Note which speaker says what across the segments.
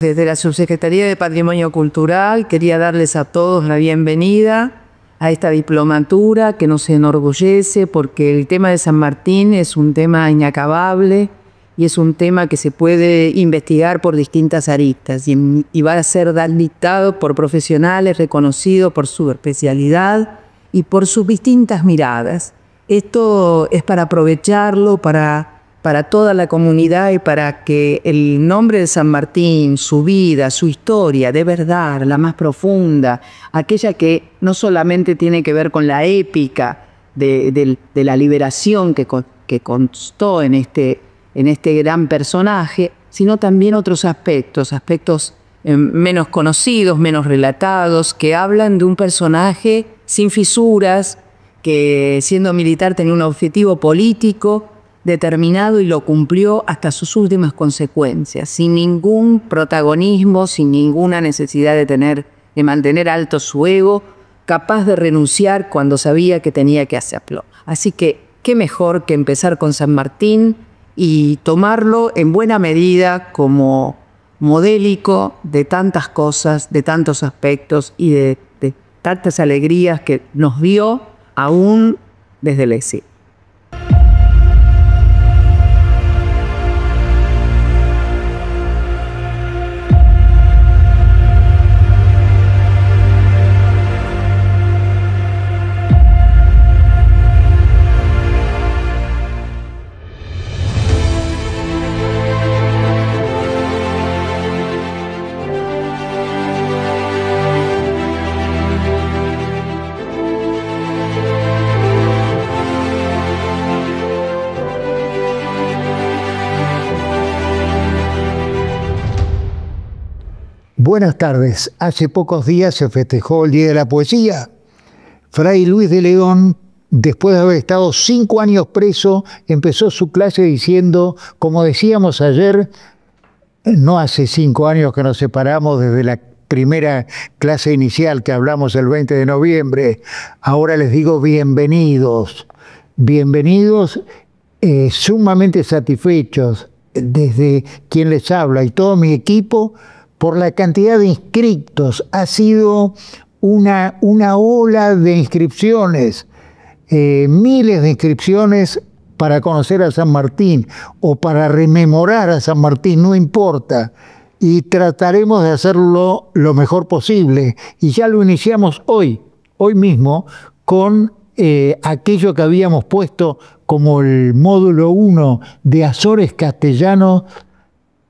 Speaker 1: Desde la Subsecretaría de Patrimonio Cultural quería darles a todos la bienvenida a esta diplomatura que nos enorgullece porque el tema de San Martín es un tema inacabable y es un tema que se puede investigar por distintas aristas y va a ser dictado por profesionales reconocidos por su especialidad y por sus distintas miradas. Esto es para aprovecharlo para toda la comunidad y para que el nombre de San Martín, su vida, su historia, de verdad, la más profunda, aquella que no solamente tiene que ver con la épica de la liberación que constó en este gran personaje, sino también otros aspectos menos conocidos, menos relatados, que hablan de un personaje sin fisuras, que siendo militar tenía un objetivo político determinado y lo cumplió hasta sus últimas consecuencias, sin ningún protagonismo, sin ninguna necesidad de mantener alto su ego, capaz de renunciar cuando sabía que tenía que hacerlo. Así que, qué mejor que empezar con San Martín y tomarlo en buena medida como modélico de tantas cosas, de tantos aspectos y de tantas alegrías que nos dio aún desde el exilio.
Speaker 2: Buenas tardes. Hace pocos días se festejó el Día de la Poesía. Fray Luis de León, después de haber estado 5 años preso, empezó su clase diciendo, como decíamos ayer, no hace 5 años que nos separamos desde la primera clase inicial que hablamos el 20 de noviembre, ahora les digo bienvenidos. Bienvenidos, sumamente satisfechos desde quien les habla y todo mi equipo, por la cantidad de inscritos. Ha sido una ola de inscripciones, miles de inscripciones para conocer a San Martín o para rememorar a San Martín, no importa. Y trataremos de hacerlo lo mejor posible. Y ya lo iniciamos hoy mismo, con aquello que habíamos puesto como el módulo 1 de Azores Castellanos,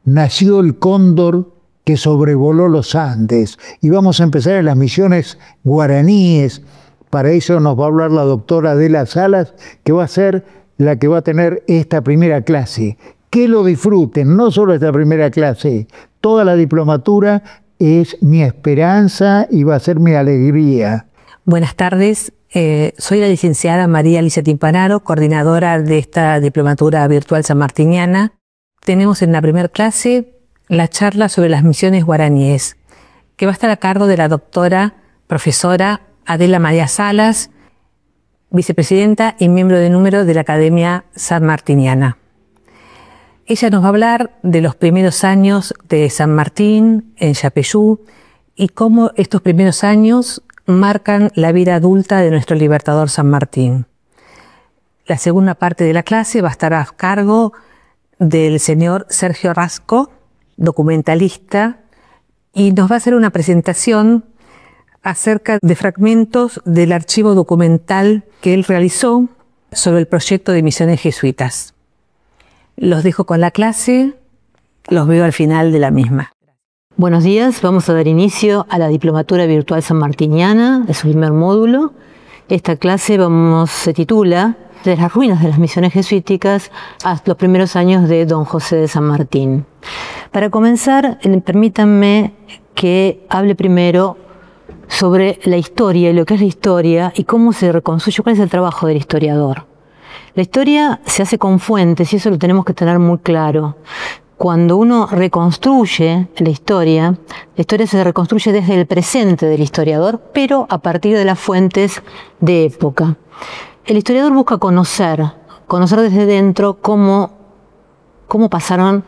Speaker 2: nació el cóndor que sobrevoló los Andes. Y vamos a empezar en las misiones guaraníes. Para eso nos va a hablar la doctora Adela Salas, que va a ser la que va a tener esta primera clase. Que lo disfruten, no solo esta primera clase, toda la diplomatura es mi esperanza y va a ser mi alegría.
Speaker 3: Buenas tardes, soy la licenciada María Alicia Timpanaro, coordinadora de esta diplomatura virtual sanmartiniana. Tenemos en la primera clase la charla sobre las misiones guaraníes, que va a estar a cargo de la doctora profesora Adela María Salas, vicepresidenta y miembro de número de la Academia Sanmartiniana. Ella nos va a hablar de los primeros años de San Martín en Yapeyú y cómo estos primeros años marcan la vida adulta de nuestro libertador San Martín. La segunda parte de la clase va a estar a cargo del señor Sergio Rasco, documentalista, y nos va a hacer una presentación acerca de fragmentos del archivo documental que él realizó sobre el proyecto de misiones jesuitas. Los dejo con la clase, los veo al final de la misma.
Speaker 4: Buenos días, vamos a dar inicio a la diplomatura virtual sanmartiniana, de su primer módulo. Esta clase se titula De las ruinas de las misiones jesuíticas a los primeros años de Don José de San Martín. Para comenzar, permítanme que hable primero sobre la historia y lo que es la historia y cómo se reconstruye, cuál es el trabajo del historiador. La historia se hace con fuentes y eso lo tenemos que tener muy claro. Cuando uno reconstruye la historia se reconstruye desde el presente del historiador, pero a partir de las fuentes de época. El historiador busca conocer desde dentro cómo pasaron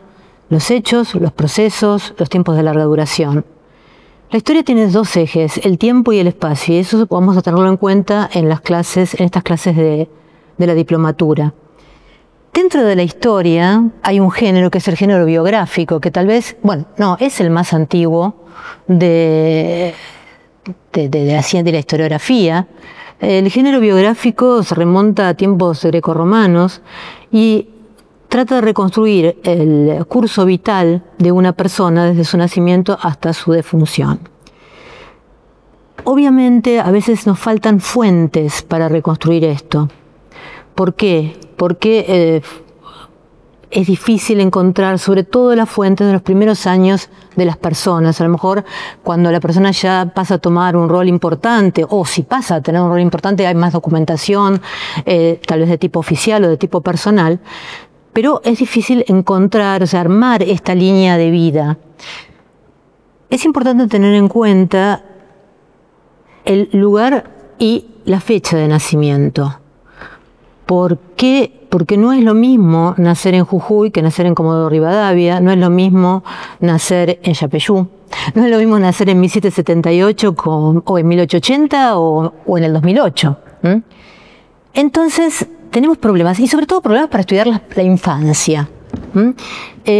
Speaker 4: los hechos, los procesos, los tiempos de larga duración. La historia tiene dos ejes, el tiempo y el espacio, y eso vamos a tenerlo en cuenta en las clases, en estas clases de la diplomatura. Dentro de la historia hay un género que es el género biográfico, que tal vez, bueno, no, es el más antiguo de la historiografía. El género biográfico se remonta a tiempos grecorromanos y trata de reconstruir el curso vital de una persona desde su nacimiento hasta su defunción. Obviamente, a veces nos faltan fuentes para reconstruir esto. ¿Por qué? Porque es difícil encontrar, sobre todo las fuentes de los primeros años de las personas. A lo mejor cuando la persona ya pasa a tomar un rol importante, o si pasa a tener un rol importante, hay más documentación, tal vez de tipo oficial o de tipo personal, pero es difícil encontrar, o sea, armar esta línea de vida. Es importante tener en cuenta el lugar y la fecha de nacimiento. ¿Por qué? Porque no es lo mismo nacer en Jujuy que nacer en Comodoro Rivadavia, no es lo mismo nacer en Yapeyú, no es lo mismo nacer en 1778 o en 1880 o en el 2008. Entonces, tenemos problemas, y sobre todo problemas para estudiar la infancia.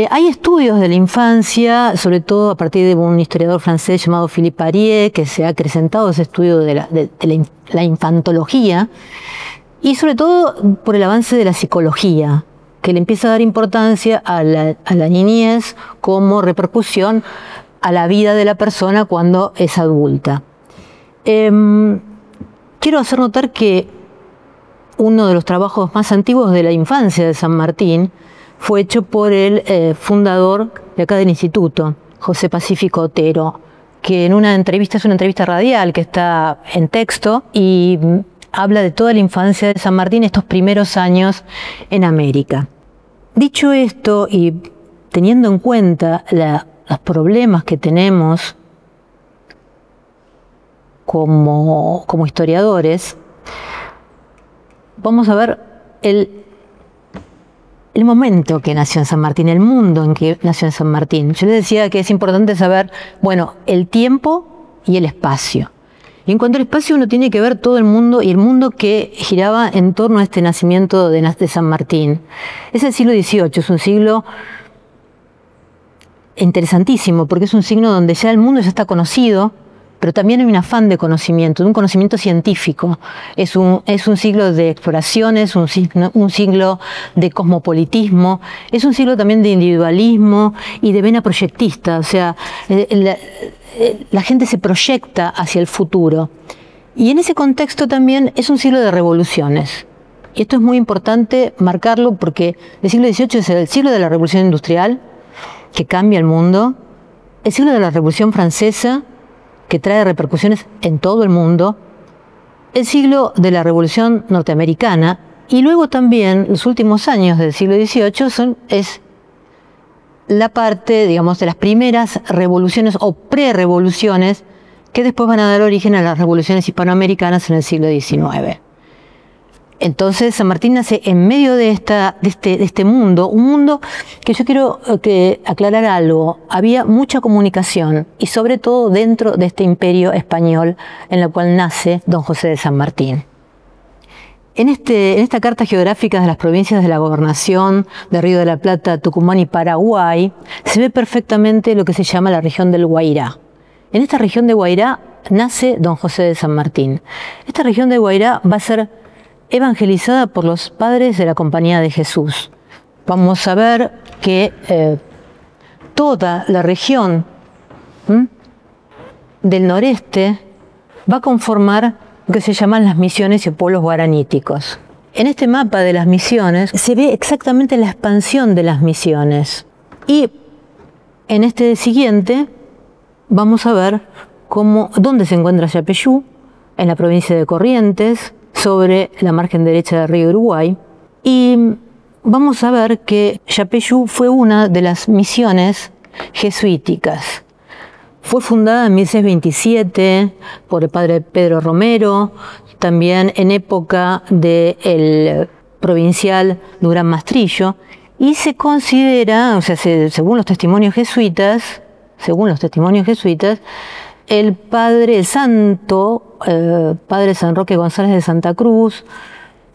Speaker 4: Hay estudios de la infancia, sobre todo a partir de un historiador francés llamado Philippe Arié, que se ha acrecentado ese estudio de la infantología, y sobre todo por el avance de la psicología, que le empieza a dar importancia a la niñez como repercusión a la vida de la persona cuando es adulta. Quiero hacer notar que uno de los trabajos más antiguos de la infancia de San Martín fue hecho por el fundador de acá del instituto, José Pacífico Otero, que en una entrevista, es una entrevista radial que está en texto y habla de toda la infancia de San Martín, estos primeros años en América. Dicho esto, y teniendo en cuenta los problemas que tenemos como historiadores, vamos a ver el momento que nació en San Martín, el mundo en que nació en San Martín. Yo les decía que es importante saber, bueno, el tiempo y el espacio. Y en cuanto al espacio, uno tiene que ver todo el mundo y el mundo que giraba en torno a este nacimiento de San Martín. Es el siglo XVIII, es un siglo interesantísimo, porque es un siglo donde ya el mundo ya está conocido, pero también hay un afán de conocimiento, de un conocimiento científico. Es un siglo de exploraciones, un siglo de cosmopolitismo, es un siglo también de individualismo y de vena proyectista, o sea, la gente se proyecta hacia el futuro. Y en ese contexto también es un siglo de revoluciones. Y esto es muy importante marcarlo porque el siglo XVIII es el siglo de la Revolución Industrial, que cambia el mundo, el siglo de la Revolución Francesa, que trae repercusiones en todo el mundo, el siglo de la Revolución Norteamericana, y luego también los últimos años del siglo XVIII es la parte, digamos, de las primeras revoluciones o pre-revoluciones que después van a dar origen a las revoluciones hispanoamericanas en el siglo XIX. Entonces San Martín nace en medio de este mundo, un mundo que yo quiero aclarar algo. Había mucha comunicación y sobre todo dentro de este imperio español en el cual nace don José de San Martín. En esta carta geográfica de las provincias de la gobernación de Río de la Plata, Tucumán y Paraguay, se ve perfectamente lo que se llama la región del Guairá. En esta región de Guairá nace don José de San Martín. Esta región de Guairá va a ser evangelizada por los padres de la Compañía de Jesús. Vamos a ver que toda la región del noreste va a conformar lo que se llaman las misiones y pueblos guaraníticos. En este mapa de las misiones se ve exactamente la expansión de las misiones. Y en este siguiente vamos a ver dónde se encuentra Yapeyú, en la provincia de Corrientes, sobre la margen derecha del río Uruguay. Y vamos a ver que Yapeyú fue una de las misiones jesuíticas. Fue fundada en 1627 por el padre Pedro Romero, también en época del provincial Durán Mastrillo, Y se considera, o sea, según los testimonios jesuitas, el padre, el santo, padre San Roque González de Santa Cruz,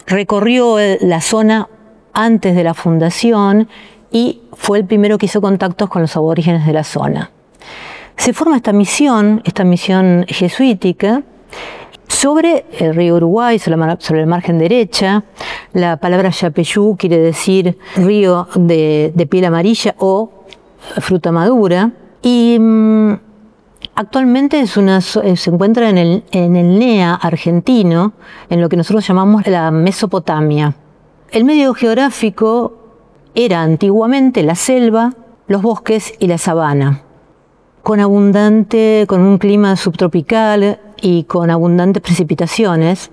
Speaker 4: recorrió la zona antes de la fundación y fue el primero que hizo contactos con los aborígenes de la zona. Se forma esta misión jesuítica, sobre el río Uruguay, sobre la margen derecha. La palabra Yapeyú quiere decir río de piel amarilla o fruta madura. Y actualmente se encuentra en el NEA argentino, en lo que nosotros llamamos la Mesopotamia. El medio geográfico era antiguamente la selva, los bosques y la sabana, con un clima subtropical y con abundantes precipitaciones.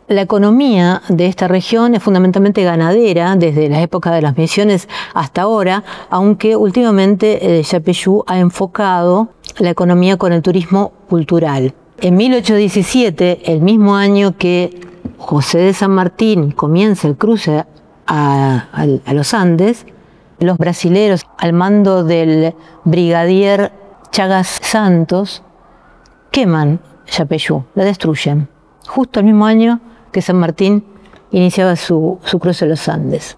Speaker 4: La economía de esta región es fundamentalmente ganadera desde la época de las misiones hasta ahora, aunque últimamente Yapeyú ha enfocado la economía con el turismo cultural. En 1817, el mismo año que José de San Martín comienza el cruce a los Andes, los brasileros, al mando del brigadier Chagas Santos, queman Yapeyú, la destruyen, justo el mismo año que San Martín iniciaba su cruce de los Andes.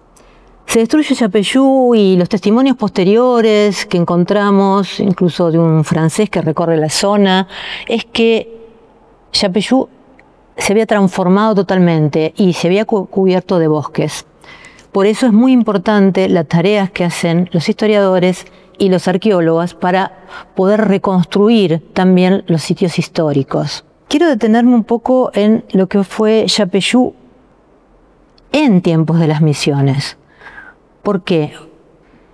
Speaker 4: Se destruye Yapeyú y los testimonios posteriores que encontramos, incluso de un francés que recorre la zona, es que Yapeyú se había transformado totalmente y se había cubierto de bosques. Por eso es muy importante las tareas que hacen los historiadores y los arqueólogos para poder reconstruir también los sitios históricos. Quiero detenerme un poco en lo que fue Yapeyú en tiempos de las misiones. ¿Por qué?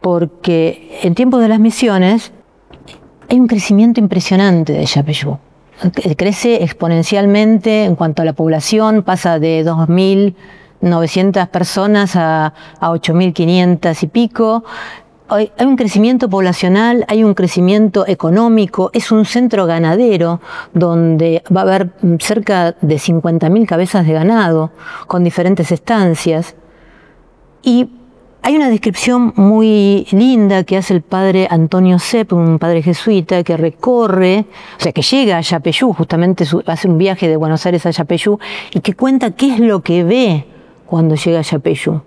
Speaker 4: Porque en tiempos de las misiones hay un crecimiento impresionante de Yapeyú. Crece exponencialmente en cuanto a la población, pasa de 2.900 personas a 8.500 y pico. Hay un crecimiento poblacional, hay un crecimiento económico, es un centro ganadero donde va a haber cerca de 50.000 cabezas de ganado con diferentes estancias. Y hay una descripción muy linda que hace el padre Antonio Sepp, un padre jesuita que recorre, o sea, que llega a Yapeyú, justamente hace un viaje de Buenos Aires a Yapeyú, y que cuenta qué es lo que ve cuando llega a Yapeyú.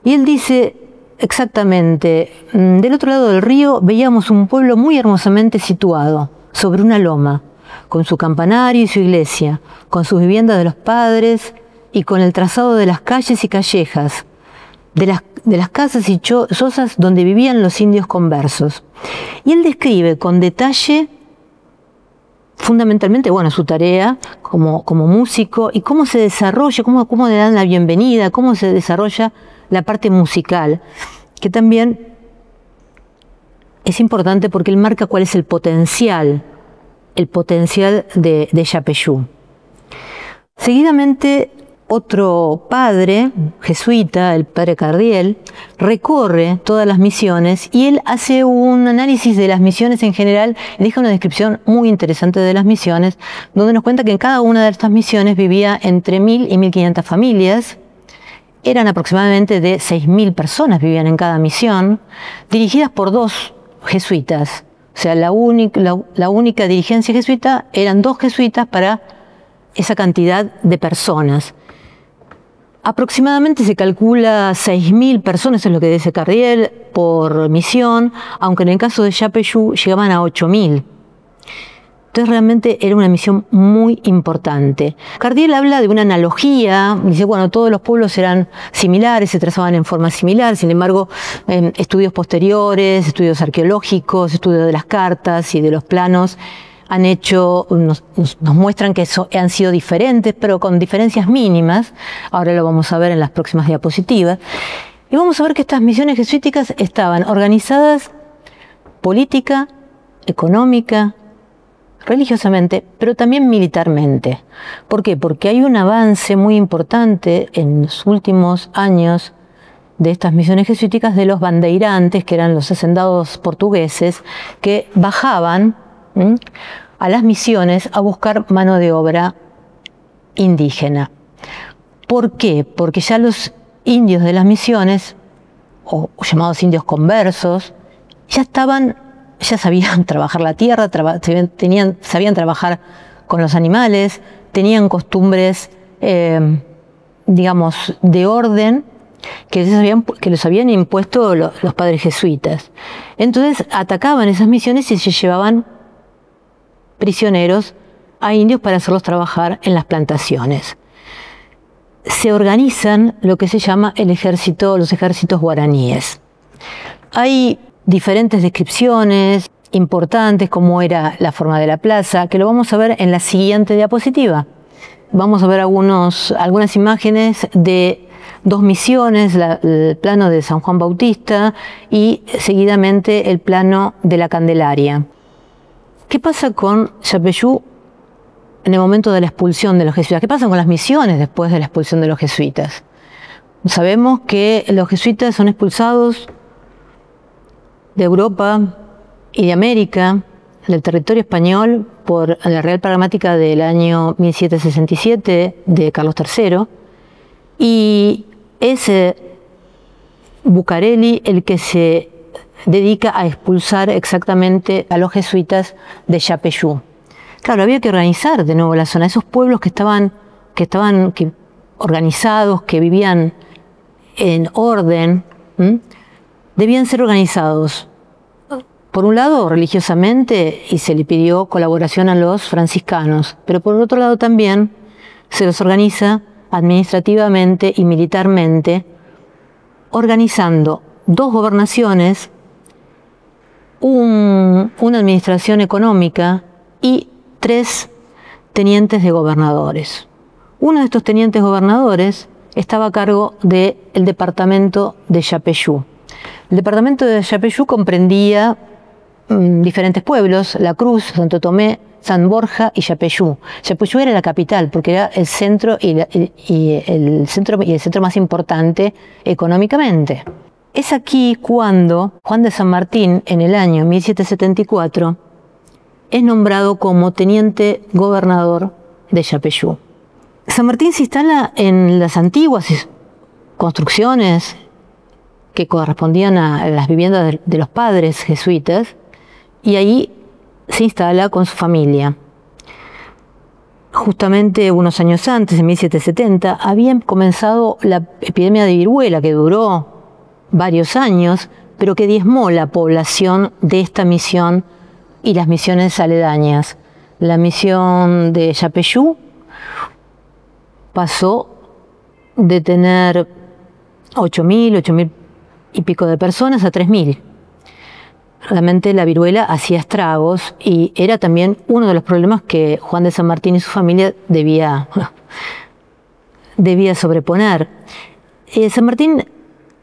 Speaker 4: Y él dice exactamente, del otro lado del río veíamos un pueblo muy hermosamente situado, sobre una loma, con su campanario y su iglesia, con sus viviendas de los padres y con el trazado de las calles y callejas, de las casas y chozas donde vivían los indios conversos. Y él describe con detalle, fundamentalmente, su tarea como músico y cómo se desarrolla, cómo le dan la bienvenida, cómo se desarrolla la parte musical, que también es importante porque él marca cuál es el potencial de Yapeyú. Seguidamente, otro padre jesuita, el padre Cardiel, recorre todas las misiones y él hace un análisis de las misiones en general, deja una descripción muy interesante de las misiones, donde nos cuenta que en cada una de estas misiones vivía entre 1.000 y 1.500 familias. Eran aproximadamente de 6.000 personas vivían en cada misión, dirigidas por 2 jesuitas. O sea, la única dirigencia jesuita eran 2 jesuitas para esa cantidad de personas. Aproximadamente se calcula 6.000 personas, es lo que dice Cardiel, por misión, aunque en el caso de Yapeyú llegaban a 8.000. Entonces realmente era una misión muy importante. Cardiel habla de una analogía, dice, todos los pueblos eran similares, se trazaban en forma similar, sin embargo, estudios posteriores, estudios arqueológicos, estudios de las cartas y de los planos, nos muestran que han sido diferentes, pero con diferencias mínimas. Ahora lo vamos a ver en las próximas diapositivas. Y vamos a ver que estas misiones jesuíticas estaban organizadas política, económica, religiosamente, pero también militarmente. ¿Por qué? Porque hay un avance muy importante en los últimos años de estas misiones jesuíticas de los bandeirantes, que eran los hacendados portugueses, que bajaban a las misiones a buscar mano de obra indígena. ¿Por qué? Porque ya los indios de las misiones o llamados indios conversos, ya sabían trabajar la tierra, sabían trabajar con los animales, tenían costumbres, digamos, de orden que les habían impuesto los padres jesuitas. Entonces atacaban esas misiones y se llevaban prisioneros a indios para hacerlos trabajar en las plantaciones. Se organizan lo que se llama los ejércitos guaraníes. Hay diferentes descripciones importantes, como era la forma de la plaza, que lo vamos a ver en la siguiente diapositiva. Vamos a ver algunas imágenes de dos misiones, el plano de San Juan Bautista y seguidamente el plano de la Candelaria. ¿Qué pasa con Yapeyú en el momento de la expulsión de los jesuitas? ¿Qué pasa con las misiones después de la expulsión de los jesuitas? Sabemos que los jesuitas son expulsados de Europa y de América, del territorio español, por la Real Pragmática del año 1767 de Carlos III, y es Bucareli el que se dedica a expulsar exactamente a los jesuitas de Yapeyú. Claro, había que organizar de nuevo la zona. Esos pueblos que estaban organizados, que vivían en orden, debían ser organizados, por un lado religiosamente, y se le pidió colaboración a los franciscanos, pero por otro lado también se los organiza administrativamente y militarmente, organizando 2 gobernaciones, una administración económica y 3 tenientes de gobernadores. Uno de estos tenientes gobernadores estaba a cargo del departamento de Yapeyú. El departamento de Yapeyú comprendía diferentes pueblos: La Cruz, Santo Tomé, San Borja y Yapeyú. Yapeyú era la capital porque era el centro el centro más importante económicamente. Es aquí cuando Juan de San Martín, en el año 1774, es nombrado como teniente gobernador de Yapeyú. San Martín se instala en las antiguas construcciones que correspondían a las viviendas de los padres jesuitas, y ahí se instala con su familia. Justamente unos años antes, en 1770, había comenzado la epidemia de viruela, que duró varios años, pero que diezmó la población de esta misión y las misiones aledañas. La misión de Yapeyú pasó de tener 8.000 y pico de personas a 3.000. Realmente la viruela hacía estragos y era también uno de los problemas que Juan de San Martín y su familia debía sobreponer.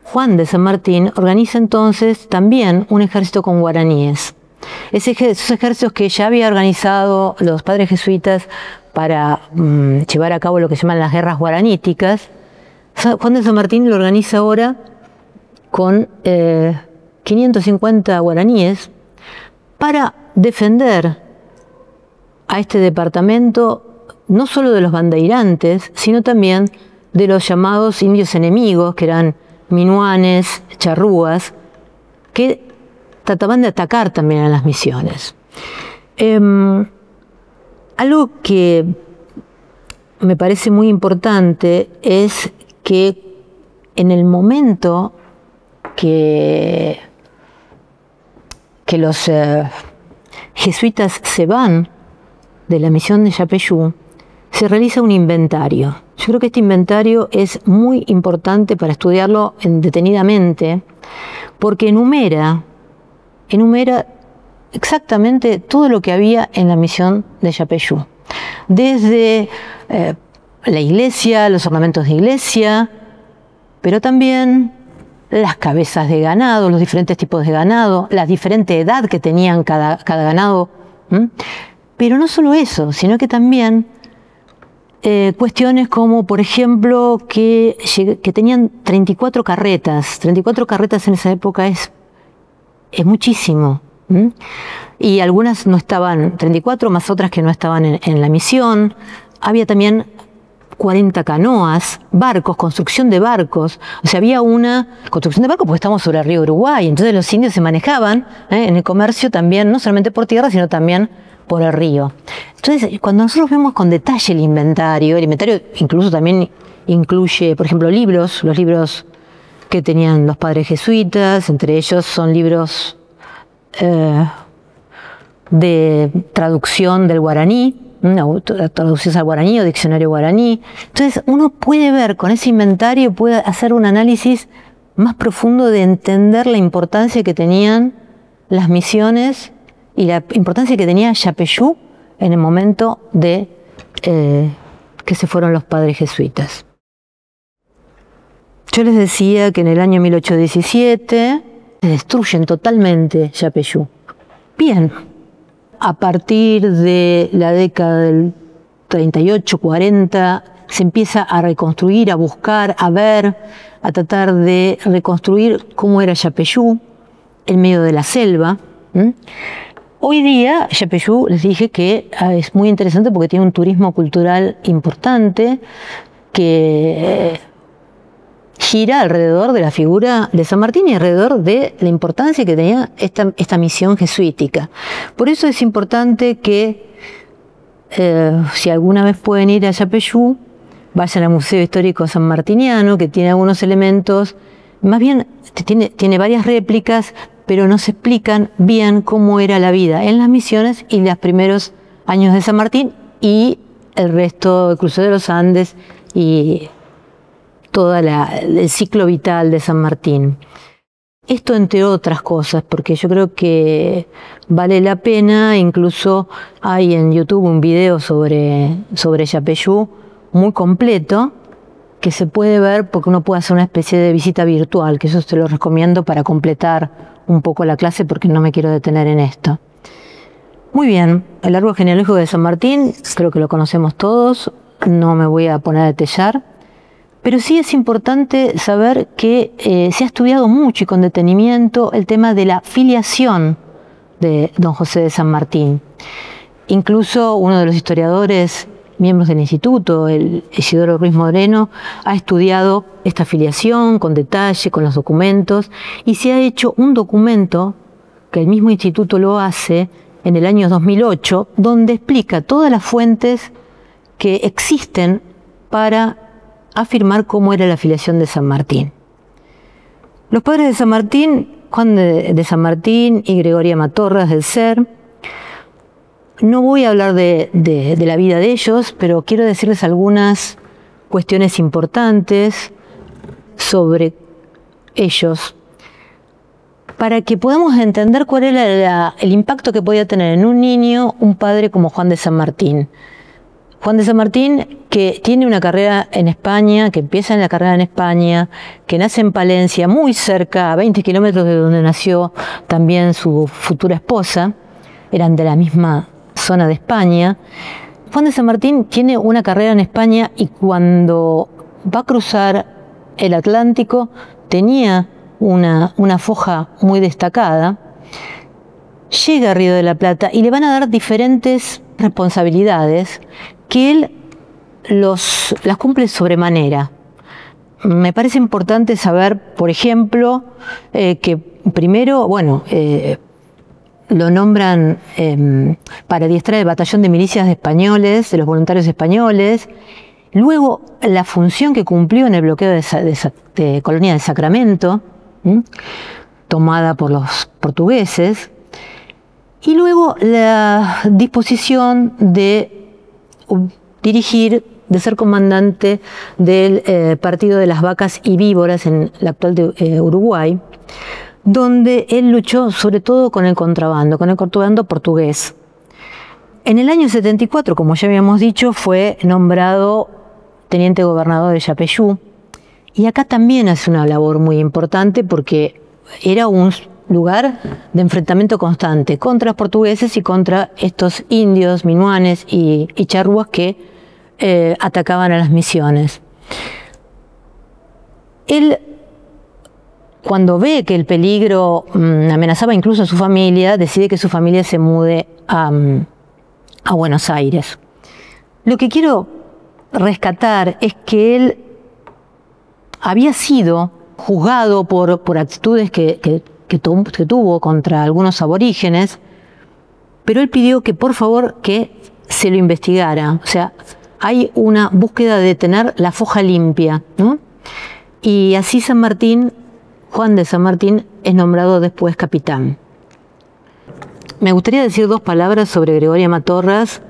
Speaker 4: Juan de San Martín organiza entonces también un ejército con guaraníes. Esos ejércitos que ya había organizado los padres jesuitas para llevar a cabo lo que se llaman las guerras guaraníticas, Juan de San Martín lo organiza ahora con 550 guaraníes para defender a este departamento no solo de los bandeirantes, sino también de los llamados indios enemigos, que eran minuanes, charrúas, que trataban de atacar también a las misiones. Algo que me parece muy importante es que en el momento que los jesuitas se van de la misión de Yapeyú, se realiza un inventario. Yo creo que este inventario es muy importante para estudiarlo detenidamente, porque enumera exactamente todo lo que había en la misión de Yapeyú. Desde la iglesia, los ornamentos de iglesia, pero también las cabezas de ganado, los diferentes tipos de ganado, la diferente edad que tenían cada ganado. Pero no solo eso, sino que también cuestiones como, por ejemplo, que tenían 34 carretas. 34 carretas en esa época es muchísimo. Y algunas no estaban, 34 más otras que no estaban en la misión. Había también 40 canoas, barcos, construcción de barcos. O sea, había una construcción de barcos porque estamos sobre el río Uruguay. Entonces los indios se manejaban en el comercio también, no solamente por tierra, sino también por el río. Entonces, cuando nosotros vemos con detalle el inventario incluso también incluye, por ejemplo, libros, los libros que tenían los padres jesuitas, entre ellos son libros de traducción del guaraní, traducciones al guaraní o diccionario guaraní. Entonces uno puede ver con ese inventario, puede hacer un análisis más profundo de entender la importancia que tenían las misiones y la importancia que tenía Yapeyú en el momento de que se fueron los padres jesuitas. Yo les decía que en el año 1817 se destruyen totalmente Yapeyú. Bien, a partir de la década del 38, 40, se empieza a reconstruir, a buscar, a ver, a tratar de reconstruir cómo era Yapeyú en medio de la selva. Hoy día, Yapeyú, les dije que es muy interesante porque tiene un turismo cultural importante que gira alrededor de la figura de San Martín y alrededor de la importancia que tenía esta misión jesuítica. Por eso es importante que, si alguna vez pueden ir a Yapeyú, vayan al Museo Histórico Sanmartiniano, que tiene algunos elementos, más bien tiene varias réplicas, pero no se explican bien cómo era la vida en las misiones y los primeros años de San Martín y el resto del crucero de los Andes y todo el ciclo vital de San Martín. Esto entre otras cosas, porque yo creo que vale la pena. Incluso hay en YouTube un video sobre Yapeyú muy completo que se puede ver porque uno puede hacer una especie de visita virtual, que eso te lo recomiendo para completar un poco la clase porque no me quiero detener en esto. Muy bien, el árbol genealógico de San Martín, creo que lo conocemos todos, no me voy a poner a detallar. Pero sí es importante saber que se ha estudiado mucho y con detenimiento el tema de la filiación de don José de San Martín. Incluso uno de los historiadores, miembros del instituto, el Isidoro Ruiz Moreno, ha estudiado esta filiación con detalle, con los documentos, y se ha hecho un documento que el mismo instituto lo hace en el año 2008, donde explica todas las fuentes que existen para afirmar cómo era la filiación de San Martín. Los padres de San Martín, Juan de San Martín y Gregoria Matorras del Ser, no voy a hablar de la vida de ellos, pero quiero decirles algunas cuestiones importantes sobre ellos, para que podamos entender cuál era el impacto que podía tener en un niño un padre como Juan de San Martín. Juan de San Martín, que tiene una carrera en España, que empieza en la carrera en España, que nace en Palencia, muy cerca, a 20 kilómetros de donde nació también su futura esposa, eran de la misma zona de España. Juan de San Martín tiene una carrera en España y cuando va a cruzar el Atlántico tenía una foja muy destacada. Llega a Río de la Plata y le van a dar diferentes responsabilidades que él las cumple sobremanera. Me parece importante saber, por ejemplo, que primero, lo nombran para adiestrar el batallón de milicias españoles, de los voluntarios españoles. Luego, la función que cumplió en el bloqueo de Colonia de Sacramento, tomada por los portugueses. Y luego la disposición de dirigir, de ser comandante del Partido de las Vacas y Víboras en el actual de Uruguay, donde él luchó sobre todo con el contrabando portugués. En el año 74, como ya habíamos dicho, fue nombrado teniente gobernador de Yapeyú, y acá también hace una labor muy importante porque era un lugar de enfrentamiento constante contra los portugueses y contra estos indios, minuanes y charrúas que atacaban a las misiones. Él, cuando ve que el peligro amenazaba incluso a su familia, decide que su familia se mude a Buenos Aires. Lo que quiero rescatar es que él había sido juzgado por actitudes que tuvo contra algunos aborígenes, pero él pidió que por favor que se lo investigara. O sea, hay una búsqueda de tener la foja limpia, ¿no? Y así San Martín, Juan de San Martín, es nombrado después capitán. Me gustaría decir 2 palabras sobre Gregoria Matorras.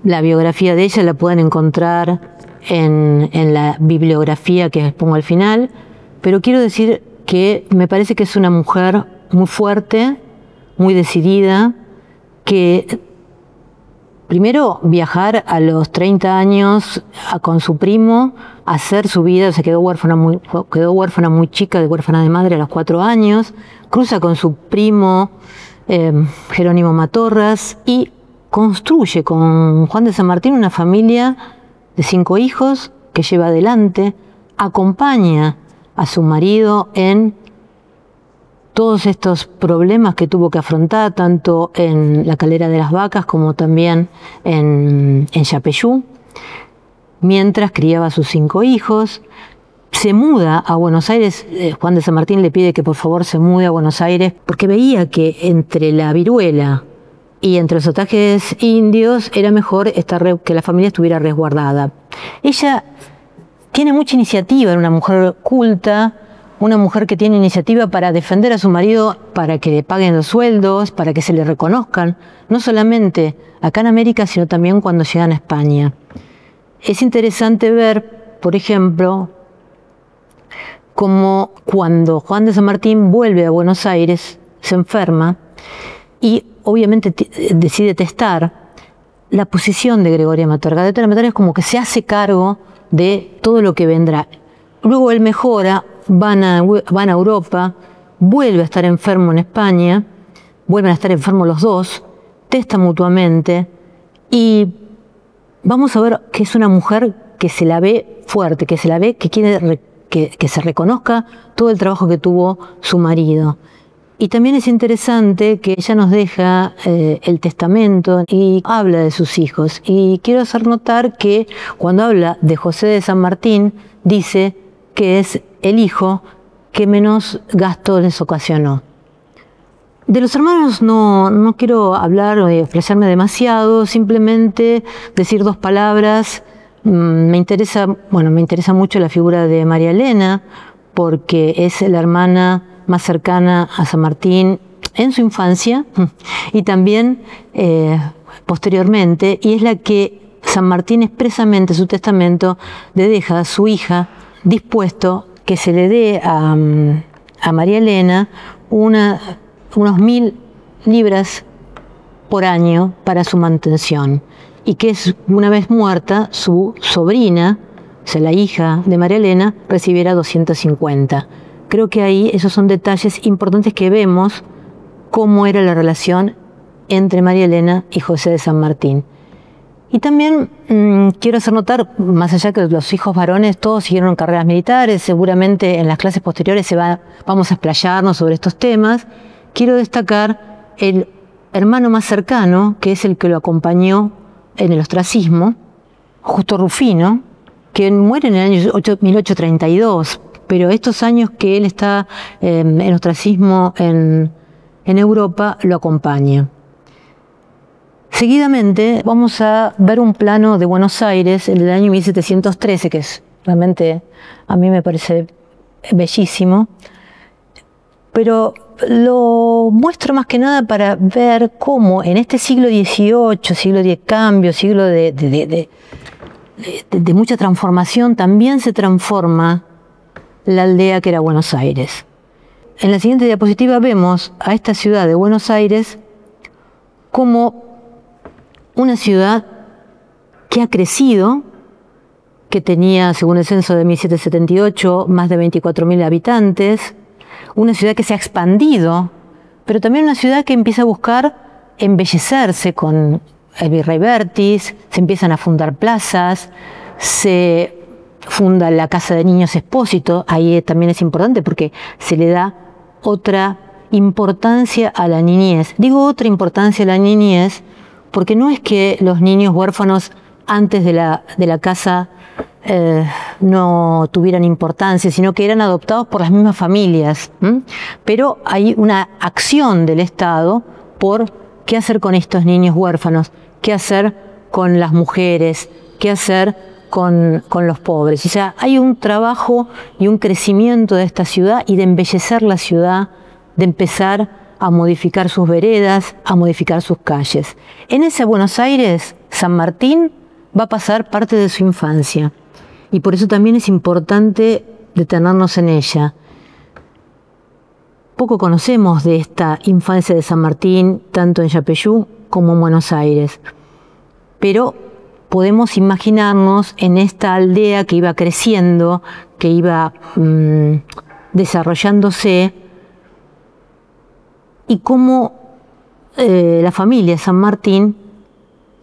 Speaker 4: La biografía de ella la pueden encontrar en la bibliografía que pongo al final, pero quiero decir que me parece que es una mujer muy fuerte, muy decidida, que primero viajar a los 30 años con su primo, hacer su vida, se quedó huérfana muy chica, huérfana de madre a los 4 años, cruza con su primo Jerónimo Matorras y construye con Juan de San Martín una familia de 5 hijos que lleva adelante, acompaña a su marido en todos estos problemas que tuvo que afrontar, tanto en la Calera de las Vacas como también en Yapeyú, mientras criaba a sus 5 hijos. Se muda a Buenos Aires, Juan de San Martín le pide que por favor se mude a Buenos Aires, porque veía que entre la viruela y entre los ataques indios era mejor que la familia estuviera resguardada. Ella tiene mucha iniciativa, era una mujer culta, una mujer que tiene iniciativa para defender a su marido, para que le paguen los sueldos, para que se le reconozcan, no solamente acá en América, sino también cuando llegan a España. Es interesante ver, por ejemplo, cómo cuando Juan de San Martín vuelve a Buenos Aires, se enferma y obviamente decide testar la posición de Gregoria Matorras. Gregoria Matorras es como que se hace cargo de todo lo que vendrá. Luego él mejora, van a Europa, vuelve a estar enfermo en España, vuelven a estar enfermos los dos, testan mutuamente y vamos a ver que es una mujer que se la ve fuerte, que se la ve que quiere que se reconozca todo el trabajo que tuvo su marido. Y también es interesante que ella nos deja el testamento y habla de sus hijos. Y quiero hacer notar que cuando habla de José de San Martín, dice que es el hijo que menos gasto les ocasionó. De los hermanos no quiero hablar o expresarme demasiado, simplemente decir 2 palabras. Me interesa mucho la figura de María Elena, porque es la hermana más cercana a San Martín en su infancia y también posteriormente, y es la que San Martín expresamente en su testamento le deja a su hija dispuesto que se le dé a María Elena unos 1000 libras por año para su mantención, y que una vez muerta su sobrina, o sea la hija de María Elena, recibiera 250. Creo que ahí esos son detalles importantes que vemos cómo era la relación entre María Elena y José de San Martín. Y también quiero hacer notar, más allá que los hijos varones todos siguieron carreras militares, seguramente en las clases posteriores vamos a explayarnos sobre estos temas, quiero destacar el hermano más cercano, que es el que lo acompañó en el ostracismo, Justo Rufino, que muere en el año 1832, pero estos años que él está en ostracismo en Europa lo acompaña. Seguidamente vamos a ver un plano de Buenos Aires en el año 1713, que es realmente, a mí me parece bellísimo, pero lo muestro más que nada para ver cómo en este siglo XVIII, siglo de cambio, siglo de mucha transformación, también se transforma la aldea que era Buenos Aires. En la siguiente diapositiva vemos a esta ciudad de Buenos Aires como una ciudad que ha crecido, que tenía, según el censo de 1778, más de 24.000 habitantes, una ciudad que se ha expandido, pero también una ciudad que empieza a buscar embellecerse con el Virrey Bertis, se empiezan a fundar plazas, se funda la Casa de Niños Expósito, ahí también es importante porque se le da otra importancia a la niñez. Digo otra importancia a la niñez porque no es que los niños huérfanos antes de la casa no tuvieran importancia, sino que eran adoptados por las mismas familias. Pero hay una acción del Estado por qué hacer con estos niños huérfanos, qué hacer con las mujeres, qué hacer con los pobres. O sea, hay un trabajo y un crecimiento de esta ciudad y de embellecer la ciudad, de empezar a modificar sus veredas, a modificar sus calles. En ese Buenos Aires, San Martín va a pasar parte de su infancia y por eso también es importante detenernos en ella. Poco conocemos de esta infancia de San Martín, tanto en Yapeyú como en Buenos Aires, pero podemos imaginarnos en esta aldea que iba creciendo, que iba desarrollándose, y cómo la familia San Martín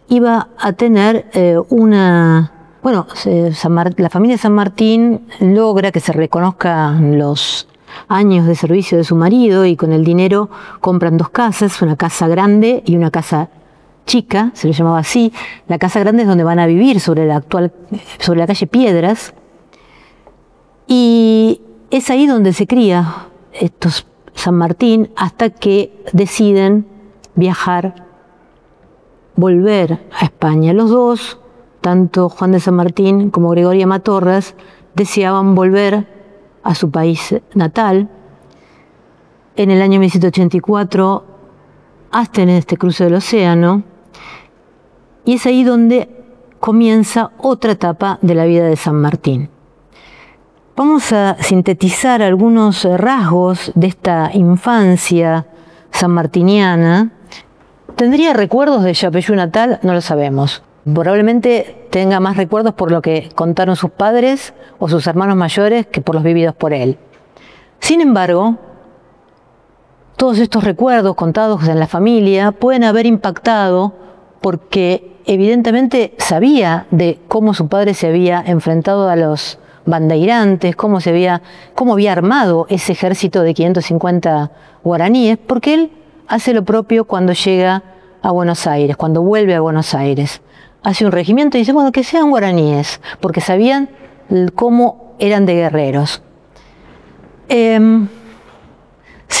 Speaker 4: iba a tener la familia San Martín logra que se reconozcan los años de servicio de su marido y con el dinero compran 2 casas, una casa grande y una casa chica, se le llamaba así. La casa grande es donde van a vivir sobre la calle Piedras, y es ahí donde se cría estos San Martín hasta que deciden viajar, volver a España. Los dos, tanto Juan de San Martín como Gregoria Matorras, deseaban volver a su país natal. En el año 1784 hacen este cruce del océano y es ahí donde comienza otra etapa de la vida de San Martín. Vamos a sintetizar algunos rasgos de esta infancia sanmartiniana. ¿Tendría recuerdos de Yapeyú natal? No lo sabemos. Probablemente tenga más recuerdos por lo que contaron sus padres o sus hermanos mayores que por los vividos por él. Sin embargo, todos estos recuerdos contados en la familia pueden haber impactado porque evidentemente sabía de cómo su padre se había enfrentado a los bandeirantes, cómo había armado ese ejército de 550 guaraníes, porque él hace lo propio cuando llega a Buenos Aires, cuando vuelve a Buenos Aires. Hace un regimiento y dice, bueno, que sean guaraníes, porque sabían cómo eran de guerreros. Se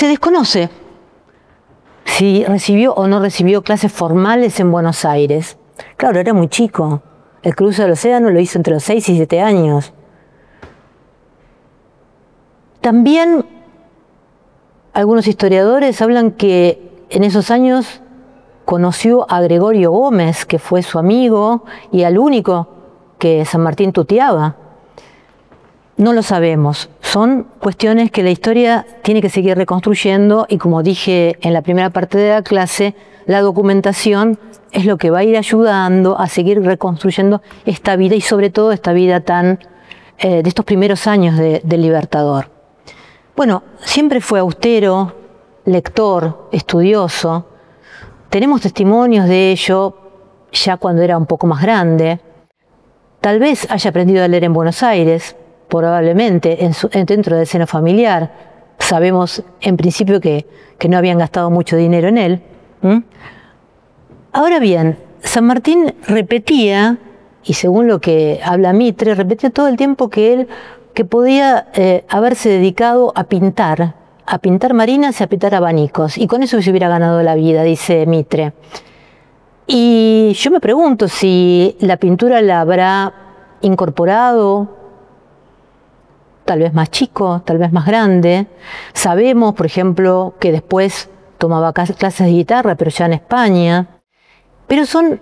Speaker 4: desconoce si recibió o no recibió clases formales en Buenos Aires. Claro, era muy chico. El cruce del océano lo hizo entre los 6 y 7 años. También algunos historiadores hablan que en esos años conoció a Gregorio Gómez, que fue su amigo y al único que San Martín tuteaba. No lo sabemos. Son cuestiones que la historia tiene que seguir reconstruyendo y, como dije en la primera parte de la clase, la documentación es lo que va a ir ayudando a seguir reconstruyendo esta vida y sobre todo esta vida de estos primeros años del Libertador. Bueno, siempre fue austero, lector, estudioso. Tenemos testimonios de ello ya cuando era un poco más grande. Tal vez haya aprendido a leer en Buenos Aires, probablemente dentro del seno familiar. Sabemos en principio que no habían gastado mucho dinero en él. Ahora bien, San Martín repetía, y según lo que habla Mitre, repetía todo el tiempo que podía haberse dedicado a pintar marinas y a pintar abanicos, y con eso se hubiera ganado la vida, dice Mitre. Y yo me pregunto si la pintura la habrá incorporado, tal vez más chico, tal vez más grande. Sabemos, por ejemplo, que después tomaba clases de guitarra, pero ya en España. Pero son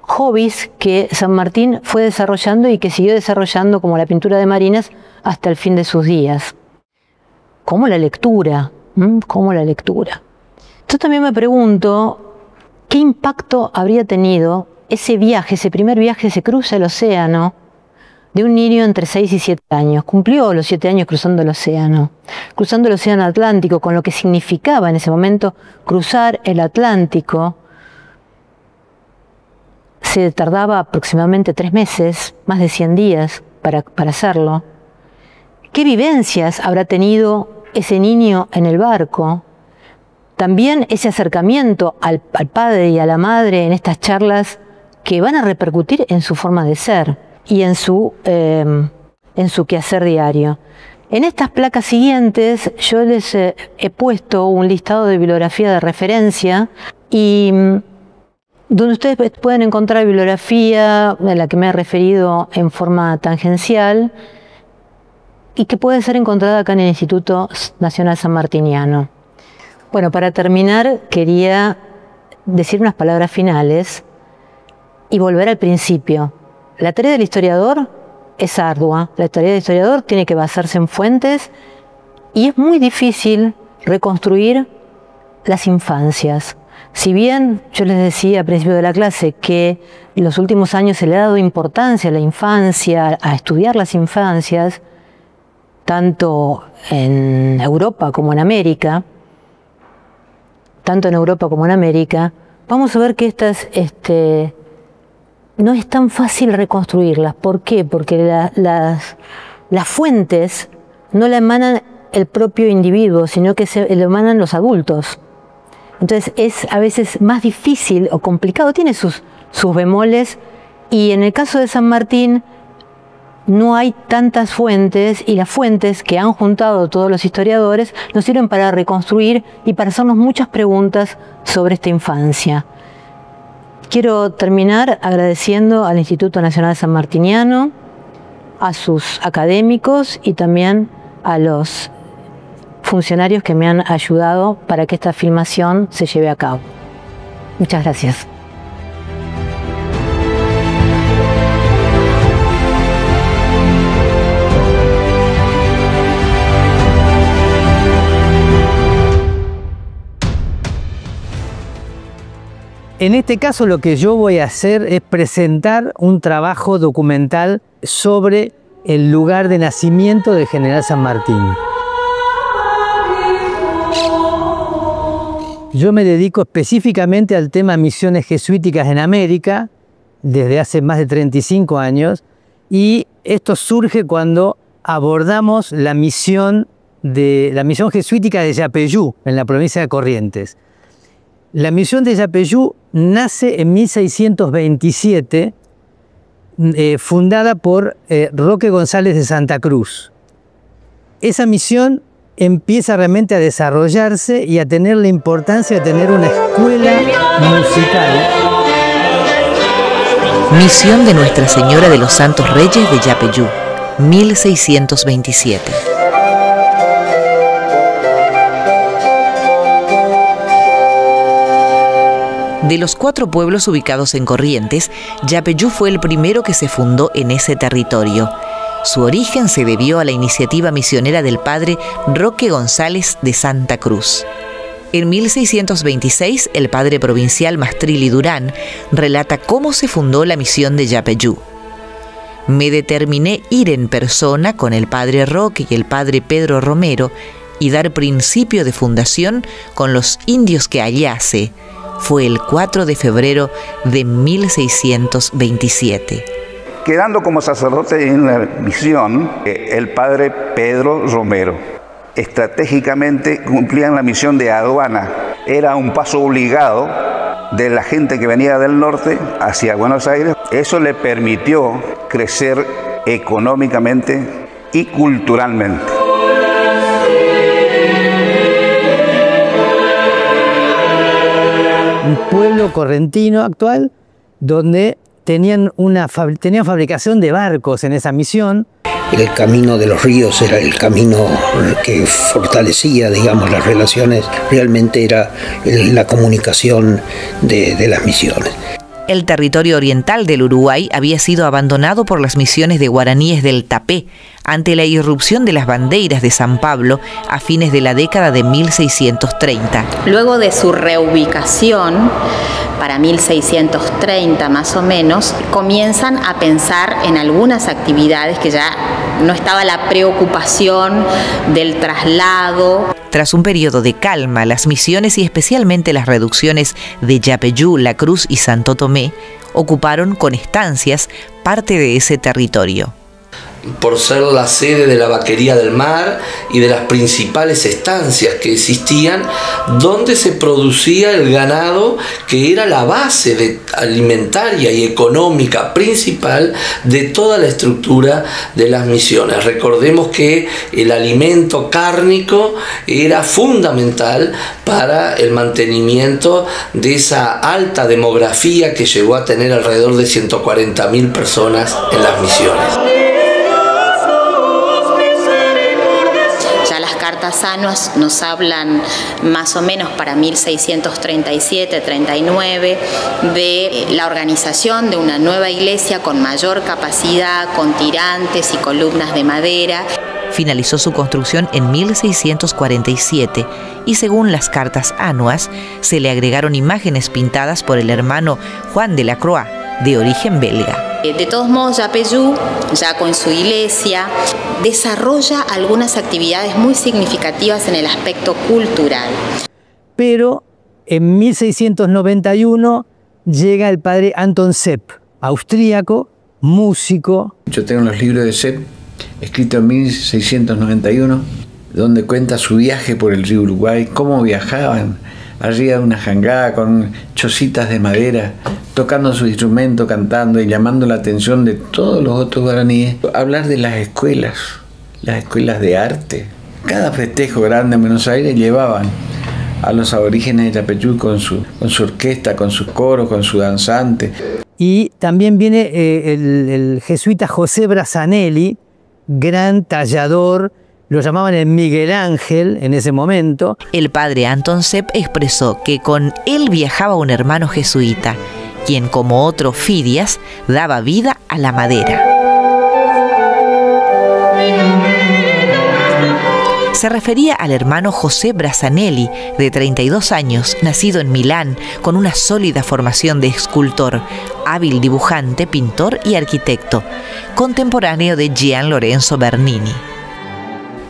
Speaker 4: hobbies que San Martín fue desarrollando y que siguió desarrollando, como la pintura de marinas, hasta el fin de sus días. Como la lectura, como la lectura. Yo también me pregunto qué impacto habría tenido ese viaje, ese primer viaje, ese cruce del océano, de un niño entre 6 y 7 años. Cumplió los 7 años cruzando el océano Atlántico, con lo que significaba en ese momento cruzar el Atlántico. Se tardaba aproximadamente 3 meses, más de 100 días para hacerlo. ¿Qué vivencias habrá tenido ese niño en el barco? También ese acercamiento al padre y a la madre en estas charlas que van a repercutir en su forma de ser y en su quehacer diario. En estas placas siguientes yo les he puesto un listado de bibliografía de referencia y donde ustedes pueden encontrar bibliografía a la que me he referido en forma tangencial y que puede ser encontrada acá en el Instituto Nacional Sanmartiniano. Bueno, para terminar quería decir unas palabras finales y volver al principio. La tarea del historiador es ardua. La tarea del historiador tiene que basarse en fuentes y es muy difícil reconstruir las infancias. Si bien yo les decía al principio de la clase que en los últimos años se le ha dado importancia a la infancia, a estudiar las infancias, tanto en Europa como en América, vamos a ver que estas no es tan fácil reconstruirlas. ¿Por qué? Porque las fuentes no la emanan el propio individuo, sino que le emanan los adultos. Entonces es a veces más difícil o complicado, tiene sus bemoles, y en el caso de San Martín no hay tantas fuentes, y las fuentes que han juntado todos los historiadores nos sirven para reconstruir y para hacernos muchas preguntas sobre esta infancia. Quiero terminar agradeciendo al Instituto Nacional Sanmartiniano, a sus académicos y también a los funcionarios que me han ayudado para que esta filmación se lleve a cabo. Muchas gracias.
Speaker 5: En este caso lo que yo voy a hacer es presentar un trabajo documental sobre el lugar de nacimiento del general San Martín. Yo me dedico específicamente al tema misiones jesuíticas en América desde hace más de 35 años, y esto surge cuando abordamos la misión jesuítica de Yapeyú, en la provincia de Corrientes. La misión de Yapeyú nace en 1627, fundada por Roque González de Santa Cruz. Esa misión empieza realmente a desarrollarse y a tener la importancia de tener una escuela musical.
Speaker 6: Misión de Nuestra Señora de los Santos Reyes de Yapeyú, 1627. De los 4 pueblos ubicados en Corrientes, Yapeyú fue el primero que se fundó en ese territorio. Su origen se debió a la iniciativa misionera del padre Roque González de Santa Cruz. En 1626, el padre provincial Mastrilli Durán relata cómo se fundó la misión de Yapeyú. Me determiné ir en persona con el padre Roque y el padre Pedro Romero y dar principio de fundación con los indios que hallase. Fue el 4 de febrero de 1627.
Speaker 7: Quedando como sacerdote en la misión, el padre Pedro Romero. Estratégicamente cumplían la misión de aduana. Era un paso obligado de la gente que venía del norte hacia Buenos Aires. Eso le permitió crecer económicamente y culturalmente.
Speaker 5: Un pueblo correntino actual donde tenían fabricación de barcos en esa misión.
Speaker 8: El camino de los ríos era el camino que fortalecía, digamos, las relaciones. Realmente era la comunicación de las misiones.
Speaker 6: El territorio oriental del Uruguay había sido abandonado por las misiones de guaraníes del Tapé ante la irrupción de las bandeiras de San Pablo a fines de la década de 1630.
Speaker 9: Luego de su reubicación, para 1630 más o menos, comienzan a pensar en algunas actividades que ya no estaba la preocupación del traslado.
Speaker 6: Tras un periodo de calma, las misiones y especialmente las reducciones de Yapeyú, La Cruz y Santo Tomé ocuparon con estancias parte de ese territorio.
Speaker 10: por ser la sede de la vaquería del mar y de las principales estancias que existían, donde se producía el ganado, que era la base alimentaria y económica principal de toda la estructura de las misiones. Recordemos que el alimento cárnico era fundamental para el mantenimiento de esa alta demografía que llegó a tener alrededor de 140.000 personas en las misiones.
Speaker 9: Cartas anuas nos hablan más o menos para 1637-39 de la organización de una nueva iglesia con mayor capacidad, con tirantes y columnas de madera.
Speaker 6: Finalizó su construcción en 1647 y según las cartas anuas se le agregaron imágenes pintadas por el hermano Juan de la Croix, de origen belga.
Speaker 9: De todos modos, Yapeyú, ya con su iglesia, desarrolla algunas actividades muy significativas en el aspecto cultural.
Speaker 5: Pero en 1691 llega el padre Anton Sepp, austríaco, músico.
Speaker 11: Yo tengo los libros de Sepp, escritos en 1691, donde cuenta su viaje por el río Uruguay, cómo viajaban arriba de una jangada con chocitas de madera, tocando su instrumento, cantando y llamando la atención de todos los otros guaraníes. Hablar de las escuelas de arte. Cada festejo grande en Buenos Aires llevaban a los aborígenes de Yapeyú con su orquesta, con sus coros, con su danzante.
Speaker 5: Y también viene el jesuita José Brassanelli, gran tallador, lo llamaban el Miguel Ángel en ese momento.
Speaker 6: El padre Anton Sepp expresó que con él viajaba un hermano jesuita, quien como otro Fidias daba vida a la madera. Se refería al hermano José Brassanelli, de 32 años, nacido en Milán, con una sólida formación de escultor, hábil dibujante, pintor y arquitecto, contemporáneo de Gian Lorenzo Bernini.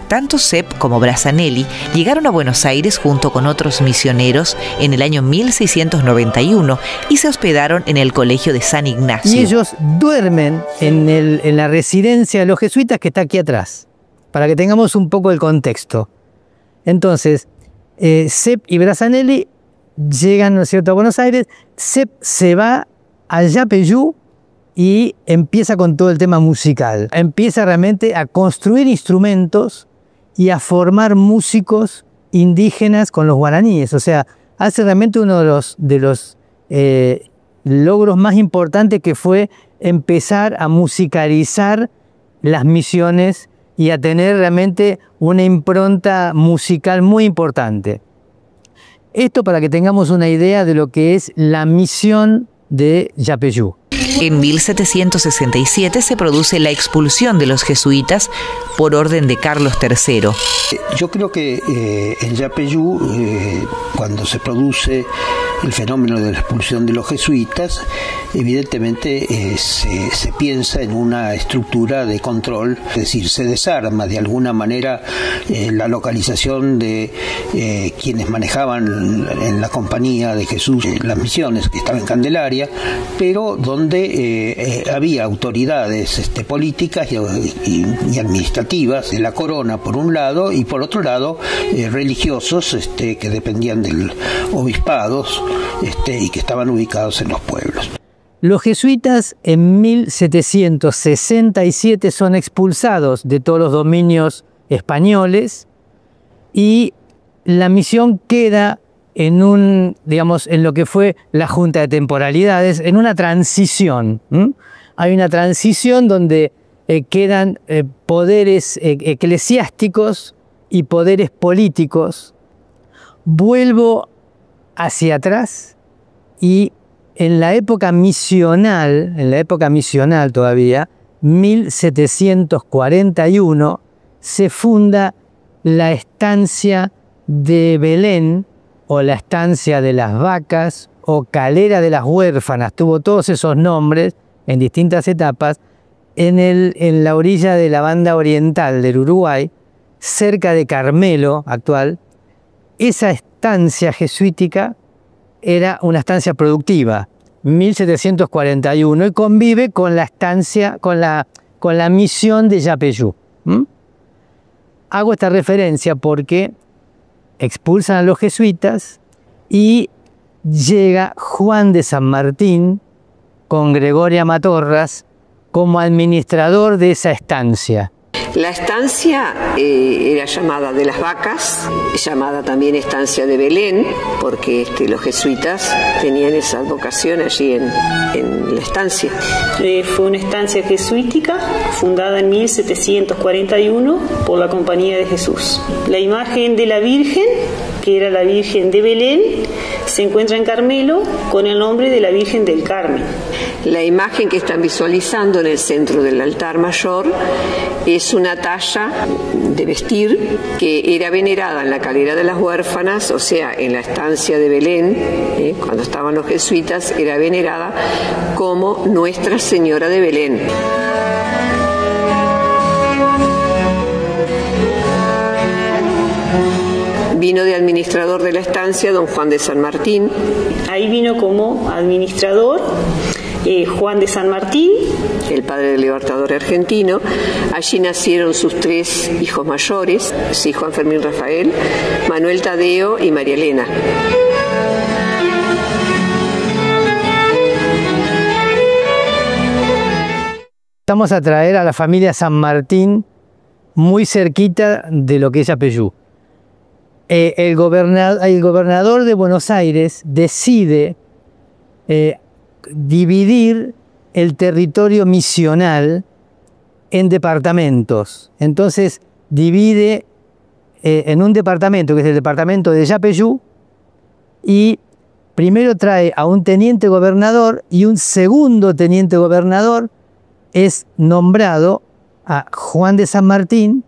Speaker 6: Tanto Sepp como Brassanelli llegaron a Buenos Aires junto con otros misioneros en el año 1691 y se hospedaron en el Colegio de San Ignacio.
Speaker 5: Y ellos duermen en la residencia de los jesuitas que está aquí atrás, para que tengamos un poco el contexto. Entonces, Sepp y Brassanelli llegan, ¿no es cierto?, a Buenos Aires. Sepp se va a Yapeyú y empieza con todo el tema musical. Empieza realmente a construir instrumentos y a formar músicos indígenas con los guaraníes. O sea, hace realmente uno de los logros más importantes, que fue empezar a musicalizar las misiones y a tener realmente una impronta musical muy importante. Esto para que tengamos una idea de lo que es la misión de Yapeyú.
Speaker 6: En 1767 se produce la expulsión de los jesuitas por orden de Carlos III.
Speaker 8: Yo creo que en Yapeyú, cuando se produce el fenómeno de la expulsión de los jesuitas, evidentemente se piensa en una estructura de control, es decir, se desarma de alguna manera la localización de quienes manejaban en la compañía de Jesús las misiones, que estaba en Candelaria, pero donde había autoridades políticas y administrativas de la corona por un lado, y por otro lado religiosos que dependían del obispado y que estaban ubicados en los pueblos.
Speaker 5: Los jesuitas en 1767 son expulsados de todos los dominios españoles y la misión queda en lo que fue la Junta de Temporalidades, en una transición. Hay una transición donde quedan poderes eclesiásticos y poderes políticos. Vuelvo hacia atrás y en la época misional todavía, 1741, se funda la estancia de Belén, o la estancia de las vacas, o calera de las huérfanas, tuvo todos esos nombres en distintas etapas, en la orilla de la banda oriental del Uruguay, cerca de Carmelo actual. Esa estancia jesuítica era una estancia productiva, 1741, y convive con la estancia, con la con la misión de Yapeyú. Hago esta referencia porque expulsan a los jesuitas y llega Juan de San Martín con Gregoria Matorras como administrador de esa estancia.
Speaker 12: La estancia era llamada de las Vacas, llamada también estancia de Belén, porque los jesuitas tenían esa advocación allí en la estancia.
Speaker 13: Fue una estancia jesuítica fundada en 1741 por la Compañía de Jesús. La imagen de la Virgen, que era la Virgen de Belén, se encuentra en Carmelo con el nombre de la Virgen del Carmen.
Speaker 12: La imagen que están visualizando en el centro del altar mayor es una talla de vestir que era venerada en la calera de las huérfanas, o sea, en la estancia de Belén, cuando estaban los jesuitas, era venerada como Nuestra Señora de Belén. Vino de administrador de la estancia don Juan de San Martín.
Speaker 13: Ahí vino como administrador Juan de San Martín,
Speaker 12: el padre del libertador argentino. Allí nacieron sus 3 hijos mayores, sí, Juan Fermín Rafael, Manuel Tadeo y María Elena.
Speaker 5: Vamos a traer a la familia San Martín muy cerquita de lo que es Yapeyú. El gobernador de Buenos Aires decide dividir el territorio misional en departamentos. Entonces divide en un departamento, que es el departamento de Yapeyú, y primero trae a un teniente gobernador y un segundo teniente gobernador es nombrado a Juan de San Martín,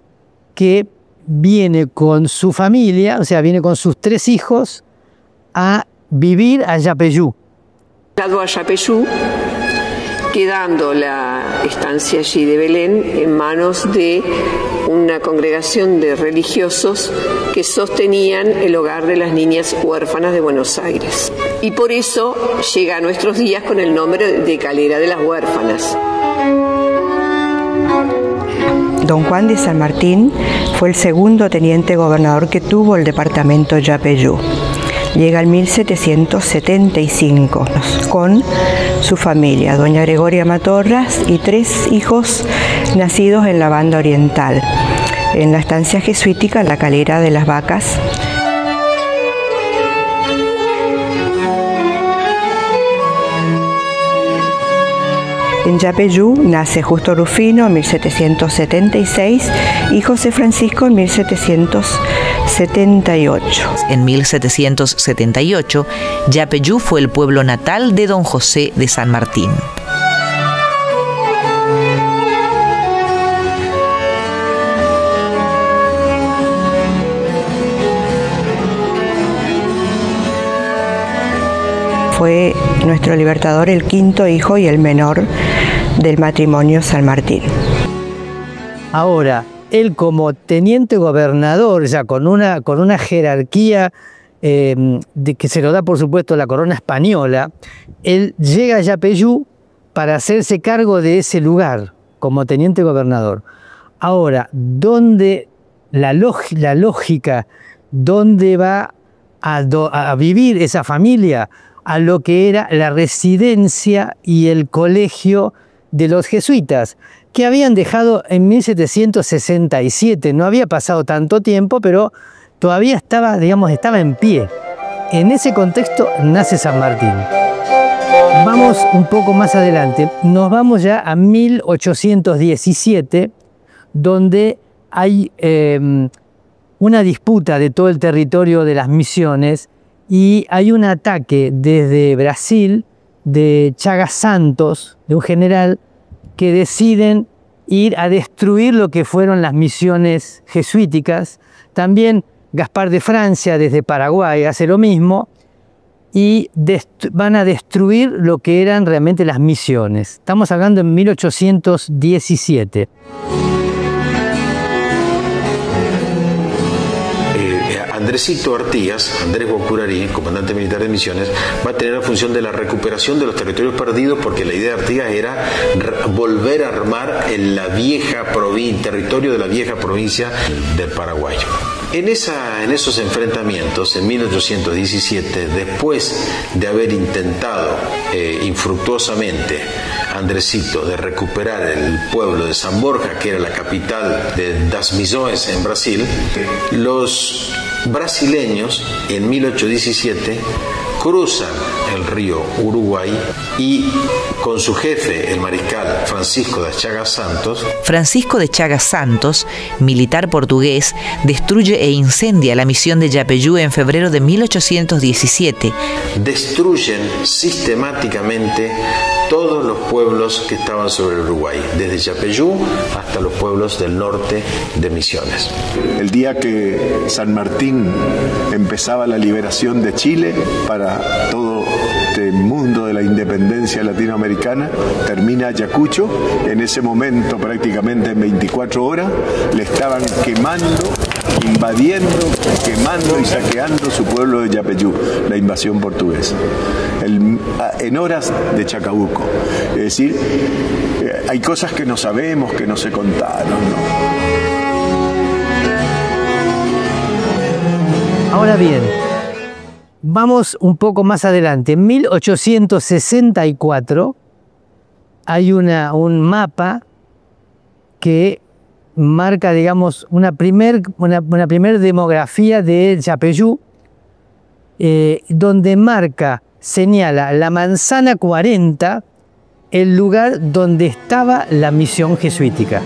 Speaker 5: que viene con su familia, o sea, viene con sus 3 hijos a vivir a Yapeyú.
Speaker 12: A Yapeyú, quedando la estancia allí de Belén en manos de una congregación de religiosos que sostenían el hogar de las niñas huérfanas de Buenos Aires. Y por eso llega a nuestros días con el nombre de Calera de las Huérfanas.
Speaker 14: Don Juan de San Martín fue el segundo teniente gobernador que tuvo el departamento Yapeyú. Llega en 1775 con su familia, doña Gregoria Matorras y 3 hijos nacidos en la banda oriental, en la estancia jesuítica La Calera de las Vacas. En Yapeyú nace Justo Rufino en 1776 y José Francisco en 1778.
Speaker 6: En 1778, Yapeyú fue el pueblo natal de don José de San Martín.
Speaker 14: Fue nuestro libertador el 5º hijo y el menor del matrimonio San Martín.
Speaker 5: Ahora, él como teniente gobernador, ya con una jerarquía de que se lo da por supuesto la corona española, él llega a Yapeyú para hacerse cargo de ese lugar como teniente gobernador. Ahora, ¿dónde la lógica, dónde va a vivir esa familia? A lo que era la residencia y el colegio de los jesuitas, que habían dejado en 1767. No había pasado tanto tiempo, pero todavía estaba en pie. En ese contexto nace San Martín. Vamos un poco más adelante, nos vamos ya a 1817, donde hay una disputa de todo el territorio de las misiones y hay un ataque desde Brasil de Chagas Santos, de un general, que deciden ir a destruir lo que fueron las misiones jesuíticas. También Gaspar de Francia desde Paraguay hace lo mismo y van a destruir lo que eran realmente las misiones. Estamos hablando en 1817.
Speaker 15: Andresito Artigas, Andrés Bocurarí, comandante militar de Misiones, va a tener la función de la recuperación de los territorios perdidos, porque la idea de Artigas era volver a armar en la vieja territorio de la vieja provincia del Paraguay. En esos enfrentamientos, en 1817, después de haber intentado infructuosamente Andresito de recuperar el pueblo de San Borja, que era la capital de Das Missões en Brasil, los brasileños en 1817 cruzan el río Uruguay y con su jefe, el mariscal Francisco de Chagas Santos.
Speaker 6: Francisco de Chagas Santos, militar portugués, destruye e incendia la misión de Yapeyú en febrero de 1817.
Speaker 15: Destruyen sistemáticamente todos los pueblos que estaban sobre el Uruguay, desde Yapeyú hasta los pueblos del norte de Misiones.
Speaker 16: El día que San Martín empezaba la liberación de Chile para todo este mundo de la independencia latinoamericana, termina Ayacucho. En ese momento, prácticamente en 24 horas, le estaban quemando, invadiendo, quemando y saqueando su pueblo de Yapeyú, la invasión portuguesa, en horas de Chacabuco. Es decir, hay cosas que no sabemos, que no se contaron, ¿no?
Speaker 5: Ahora bien, vamos un poco más adelante. En 1864 hay un mapa que marca, digamos, una primer demografía de Yapeyú, donde señala la manzana 40, el lugar donde estaba la misión jesuítica.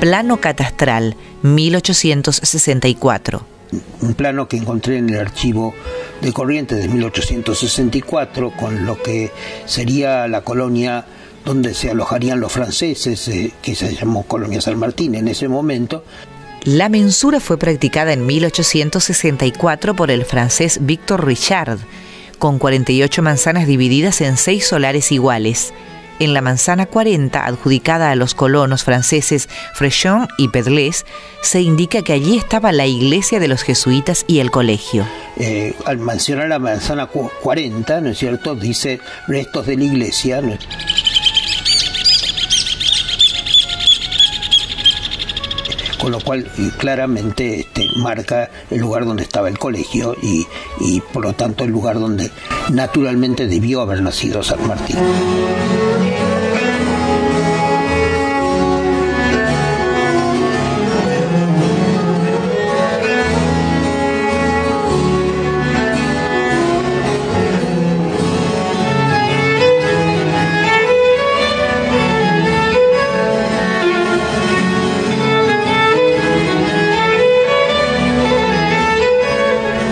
Speaker 6: Plano catastral, 1864.
Speaker 8: Un plano que encontré en el archivo de Corrientes de 1864, con lo que sería la colonia donde se alojarían los franceses, que se llamó Colonia San Martín en ese momento.
Speaker 6: La mensura fue practicada en 1864 por el francés Victor Richard, con 48 manzanas divididas en 6 solares iguales. En la manzana 40, adjudicada a los colonos franceses Frechon y Pedlés, se indica que allí estaba la iglesia de los jesuitas y el colegio.
Speaker 8: Al mencionar la manzana 40, ¿no es cierto?, dice restos de la iglesia, ¿no? Con lo cual claramente marca el lugar donde estaba el colegio y por lo tanto el lugar donde naturalmente debió haber nacido San Martín.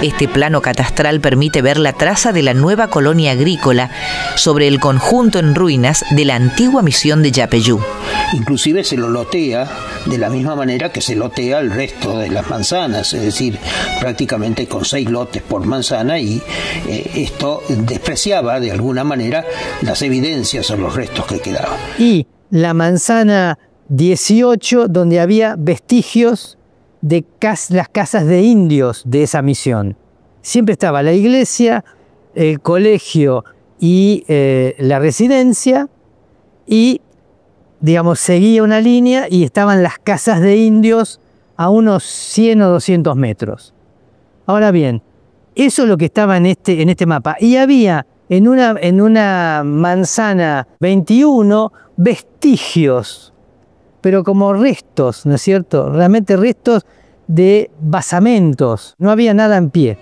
Speaker 6: Este plano catastral permite ver la traza de la nueva colonia agrícola sobre el conjunto en ruinas de la antigua misión de Yapeyú.
Speaker 8: Inclusive se lo lotea de la misma manera que se lotea el resto de las manzanas, es decir, prácticamente con 6 lotes por manzana, y esto despreciaba de alguna manera las evidencias o los restos que quedaban.
Speaker 5: Y la manzana 18, donde había vestigios de las casas de indios de esa misión. Siempre estaba la iglesia, el colegio y la residencia, y digamos seguía una línea y estaban las casas de indios a unos 100 o 200 metros. Ahora bien, eso es lo que estaba en este mapa, y había en una manzana 21 vestigios, pero como restos, ¿no es cierto? Realmente restos de basamentos, no había nada en pie.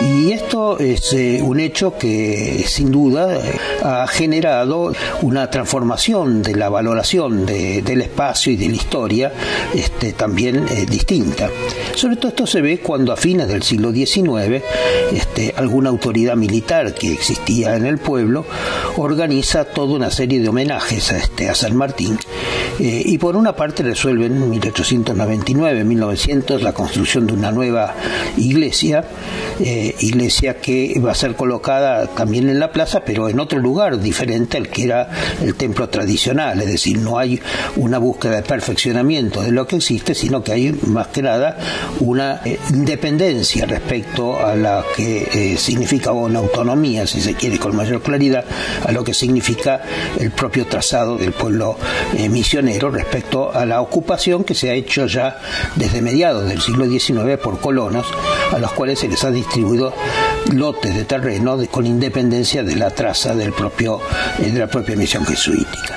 Speaker 8: Y esto es un hecho que sin duda ha generado una transformación de la valoración del espacio y de la historia también distinta. Sobre todo esto se ve cuando a fines del siglo XIX alguna autoridad militar que existía en el pueblo organiza toda una serie de homenajes a San Martín, Y por una parte resuelven en 1899, 1900 la construcción de una nueva iglesia que va a ser colocada también en la plaza, pero en otro lugar diferente al que era el templo tradicional, es decir, no hay una búsqueda de perfeccionamiento de lo que existe, sino que hay más que nada una independencia respecto a la que significa, o una autonomía, si se quiere con mayor claridad, a lo que significa el propio trazado del pueblo misionero respecto a la ocupación que se ha hecho ya desde mediados del siglo XIX por colonos, a los cuales se les ha distribuido lotes de terreno con independencia de la traza de la propia misión jesuítica.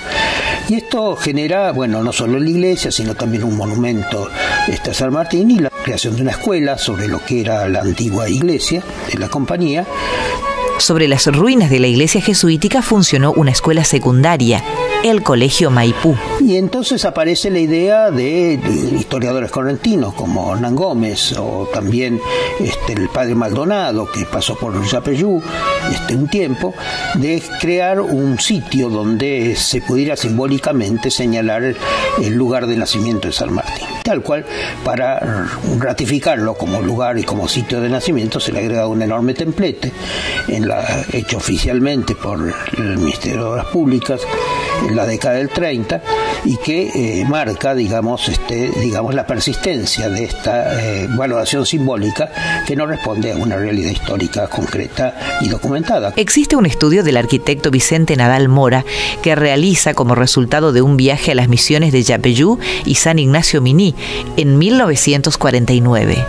Speaker 8: Y esto genera, bueno, no solo la iglesia, sino también un monumento a San Martín y la creación de una escuela sobre lo que era la antigua iglesia de la compañía.
Speaker 6: Sobre las ruinas de la iglesia jesuítica funcionó una escuela secundaria, el Colegio Maipú.
Speaker 8: Y entonces aparece la idea de historiadores correntinos como Hernán Gómez o también el padre Maldonado, que pasó por Yapeyú un tiempo, de crear un sitio donde se pudiera simbólicamente señalar el lugar de nacimiento de San Martín. Tal cual, para ratificarlo como lugar y como sitio de nacimiento, se le agrega un enorme templete hecho oficialmente por el Ministerio de Obras Públicas en la década del 30 y que marca, digamos, la persistencia de esta valoración simbólica que no responde a una realidad histórica concreta y documentada.
Speaker 6: Existe un estudio del arquitecto Vicente Nadal Mora que realiza como resultado de un viaje a las misiones de Yapeyú y San Ignacio Miní en 1949.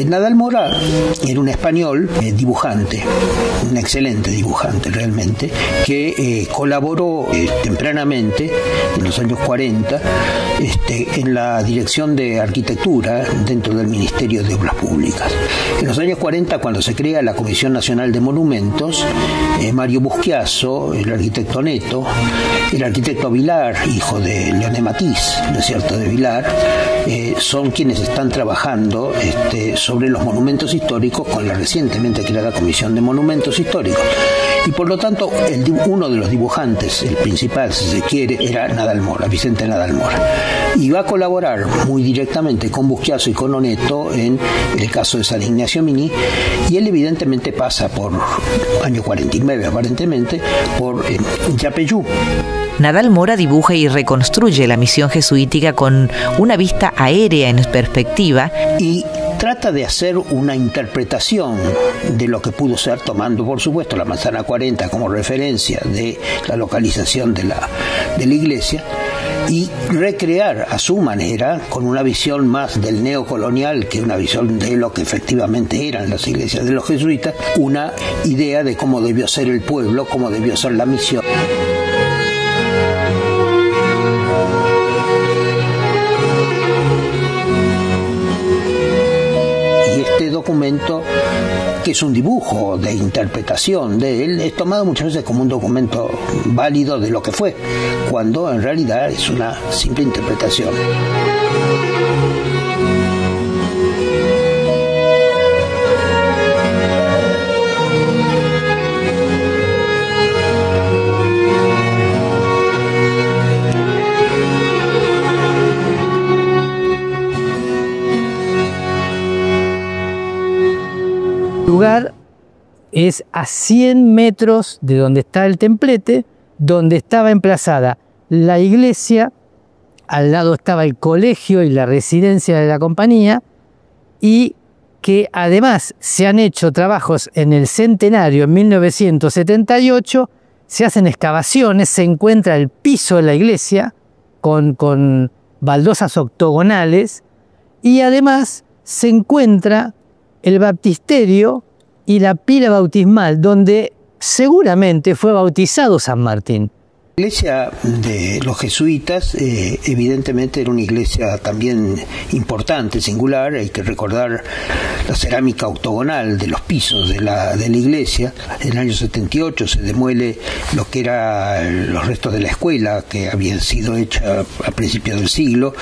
Speaker 8: Nadal Mora era un español dibujante, un excelente dibujante realmente, que colaboró tempranamente, en los años 40, en la dirección de arquitectura dentro del Ministerio de Obras Públicas. En los años 40, cuando se crea la Comisión Nacional de Monumentos, Mario Busquiazo, el arquitecto Neto, el arquitecto Vilar, hijo de Leoné Matiz, ¿no es cierto?, de Vilar, son quienes están trabajando sobre los monumentos históricos con la recientemente creada Comisión de Monumentos Históricos. Y por lo tanto, uno de los dibujantes, el principal, si se quiere, era Nadal Mora, Vicente Nadal Mora. Y va a colaborar muy directamente con Busquiazo y con Oneto en el caso de San Ignacio Miní, y él evidentemente pasa por año 49, aparentemente, por Yapeyú.
Speaker 6: Nadal Mora dibuja y reconstruye la misión jesuítica con una vista aérea en perspectiva
Speaker 8: y trata de hacer una interpretación de lo que pudo ser, tomando por supuesto la manzana 40 como referencia de la localización de la iglesia, y recrear a su manera, con una visión más del neocolonial que una visión de lo que efectivamente eran las iglesias de los jesuitas, una idea de cómo debió ser el pueblo, cómo debió ser la misión. Documento, que es un dibujo de interpretación de él, es tomado muchas veces como un documento válido de lo que fue, cuando en realidad es una simple interpretación.
Speaker 5: El lugar es a 100 metros de donde está el templete, donde estaba emplazada la iglesia, al lado estaba el colegio y la residencia de la compañía, y que además se han hecho trabajos en el centenario en 1978, se hacen excavaciones, se encuentra el piso de la iglesia con baldosas octogonales, y además se encuentra el baptisterio y la pila bautismal, donde seguramente fue bautizado San Martín.
Speaker 8: La iglesia de los jesuitas evidentemente era una iglesia también importante, singular. Hay que recordar la cerámica octogonal de los pisos de la iglesia. En el año 78 se demuele lo que eran los restos de la escuela que habían sido hecha a principios del siglo.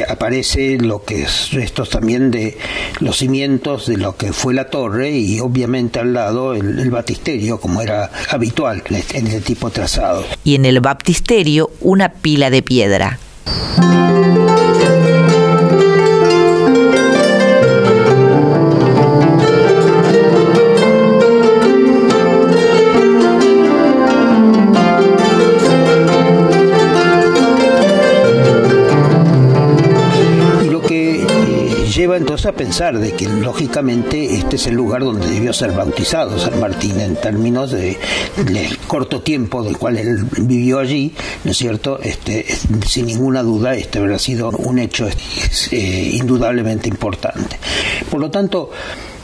Speaker 8: Aparece lo que es restos también de los cimientos de lo que fue la torre, y obviamente al lado el baptisterio, como era habitual en ese tipo de trazado.
Speaker 6: y en el baptisterio una pila de piedra.
Speaker 8: Lleva entonces a pensar de que lógicamente este es el lugar donde debió ser bautizado San Martín en términos del corto tiempo del cual él vivió allí, ¿no es cierto? Sin ninguna duda habrá sido un hecho indudablemente importante. Por lo tanto,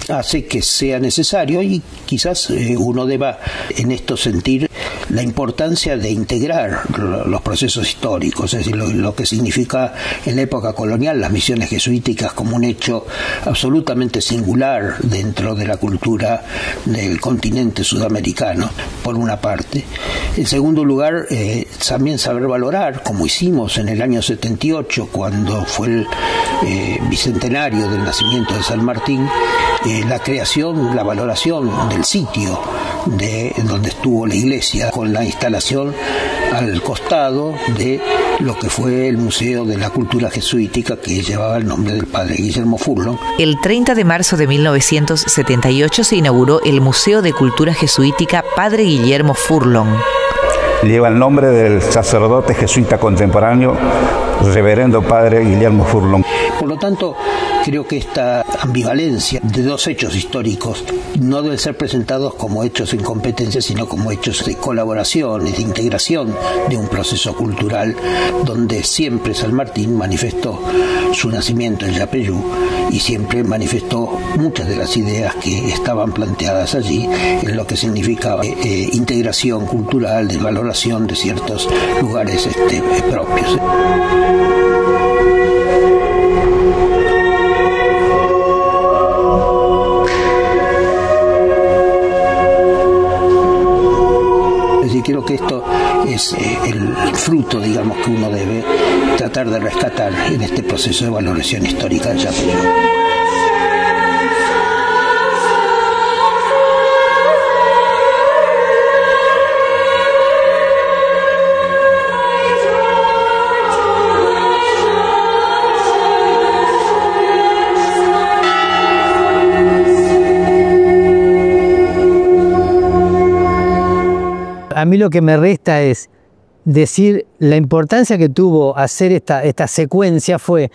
Speaker 8: hace que sea necesario y quizás uno deba en esto sentir la importancia de integrar los procesos históricos, es decir, lo que significa en la época colonial las misiones jesuíticas como un hecho absolutamente singular dentro de la cultura del continente sudamericano, por una parte. En segundo lugar, también saber valorar, como hicimos en el año 78, cuando fue el bicentenario del nacimiento de San Martín, la creación, la valoración del sitio de donde estuvo la iglesia, con la instalación al costado de lo que fue el Museo de la Cultura Jesuítica, que llevaba el nombre del padre Guillermo Furlong.
Speaker 6: El 30 de marzo de 1978 se inauguró el Museo de Cultura Jesuítica Padre Guillermo Furlong.
Speaker 7: Lleva el nombre del sacerdote jesuita contemporáneo, reverendo padre Guillermo Furlong.
Speaker 8: Por lo tanto, creo que esta ambivalencia de dos hechos históricos no deben ser presentados como hechos en competencia, sino como hechos de colaboración y de integración de un proceso cultural donde siempre San Martín manifestó su nacimiento en Yapeyú y siempre manifestó muchas de las ideas que estaban planteadas allí en lo que significaba integración cultural, de valoración de ciertos lugares propios. Creo que esto es el fruto, digamos, que uno debe tratar de rescatar en este proceso de valoración histórica de Yapeyú.
Speaker 5: A mí lo que me resta es decir la importancia que tuvo hacer esta secuencia fue,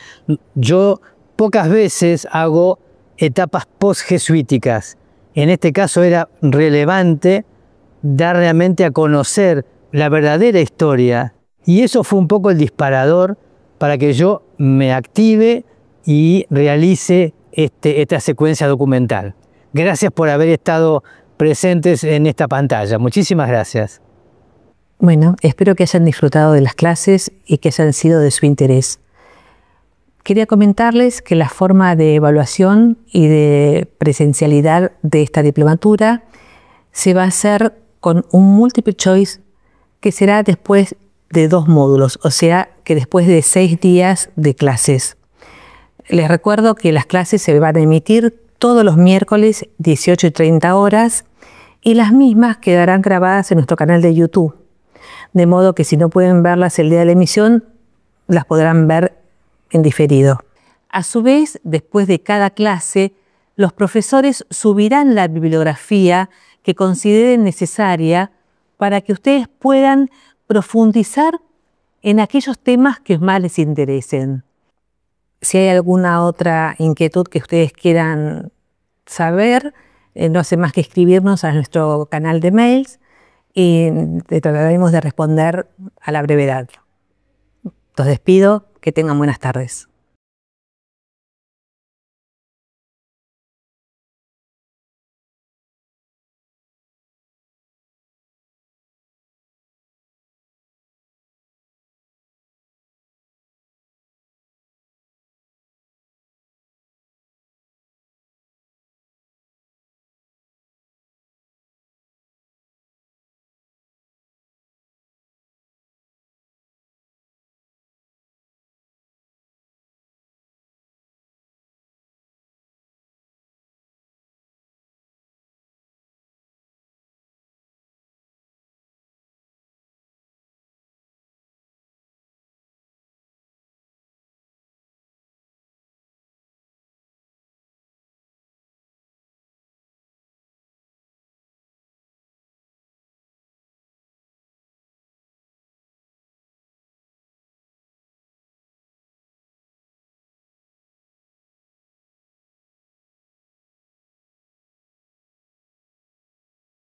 Speaker 5: yo pocas veces hago etapas post-jesuíticas. En este caso era relevante dar realmente a conocer la verdadera historia y eso fue un poco el disparador para que yo me active y realice esta secuencia documental. Gracias por haber estado presentes en esta pantalla. Muchísimas gracias.
Speaker 3: Bueno, espero que hayan disfrutado de las clases y que hayan sido de su interés. Quería comentarles que la forma de evaluación y de presencialidad de esta diplomatura se va a hacer con un multiple choice que será después de 2 módulos, o sea que después de 6 días de clases. Les recuerdo que las clases se van a emitir todos los miércoles 18:30 horas y las mismas quedarán grabadas en nuestro canal de YouTube. De modo que si no pueden verlas el día de la emisión, las podrán ver en diferido. A su vez, después de cada clase, los profesores subirán la bibliografía que consideren necesaria para que ustedes puedan profundizar en aquellos temas que más les interesen. Si hay alguna otra inquietud que ustedes quieran saber, no hace más que escribirnos a nuestro canal de mails y trataremos de responder a la brevedad. Los despido, que tengan buenas tardes.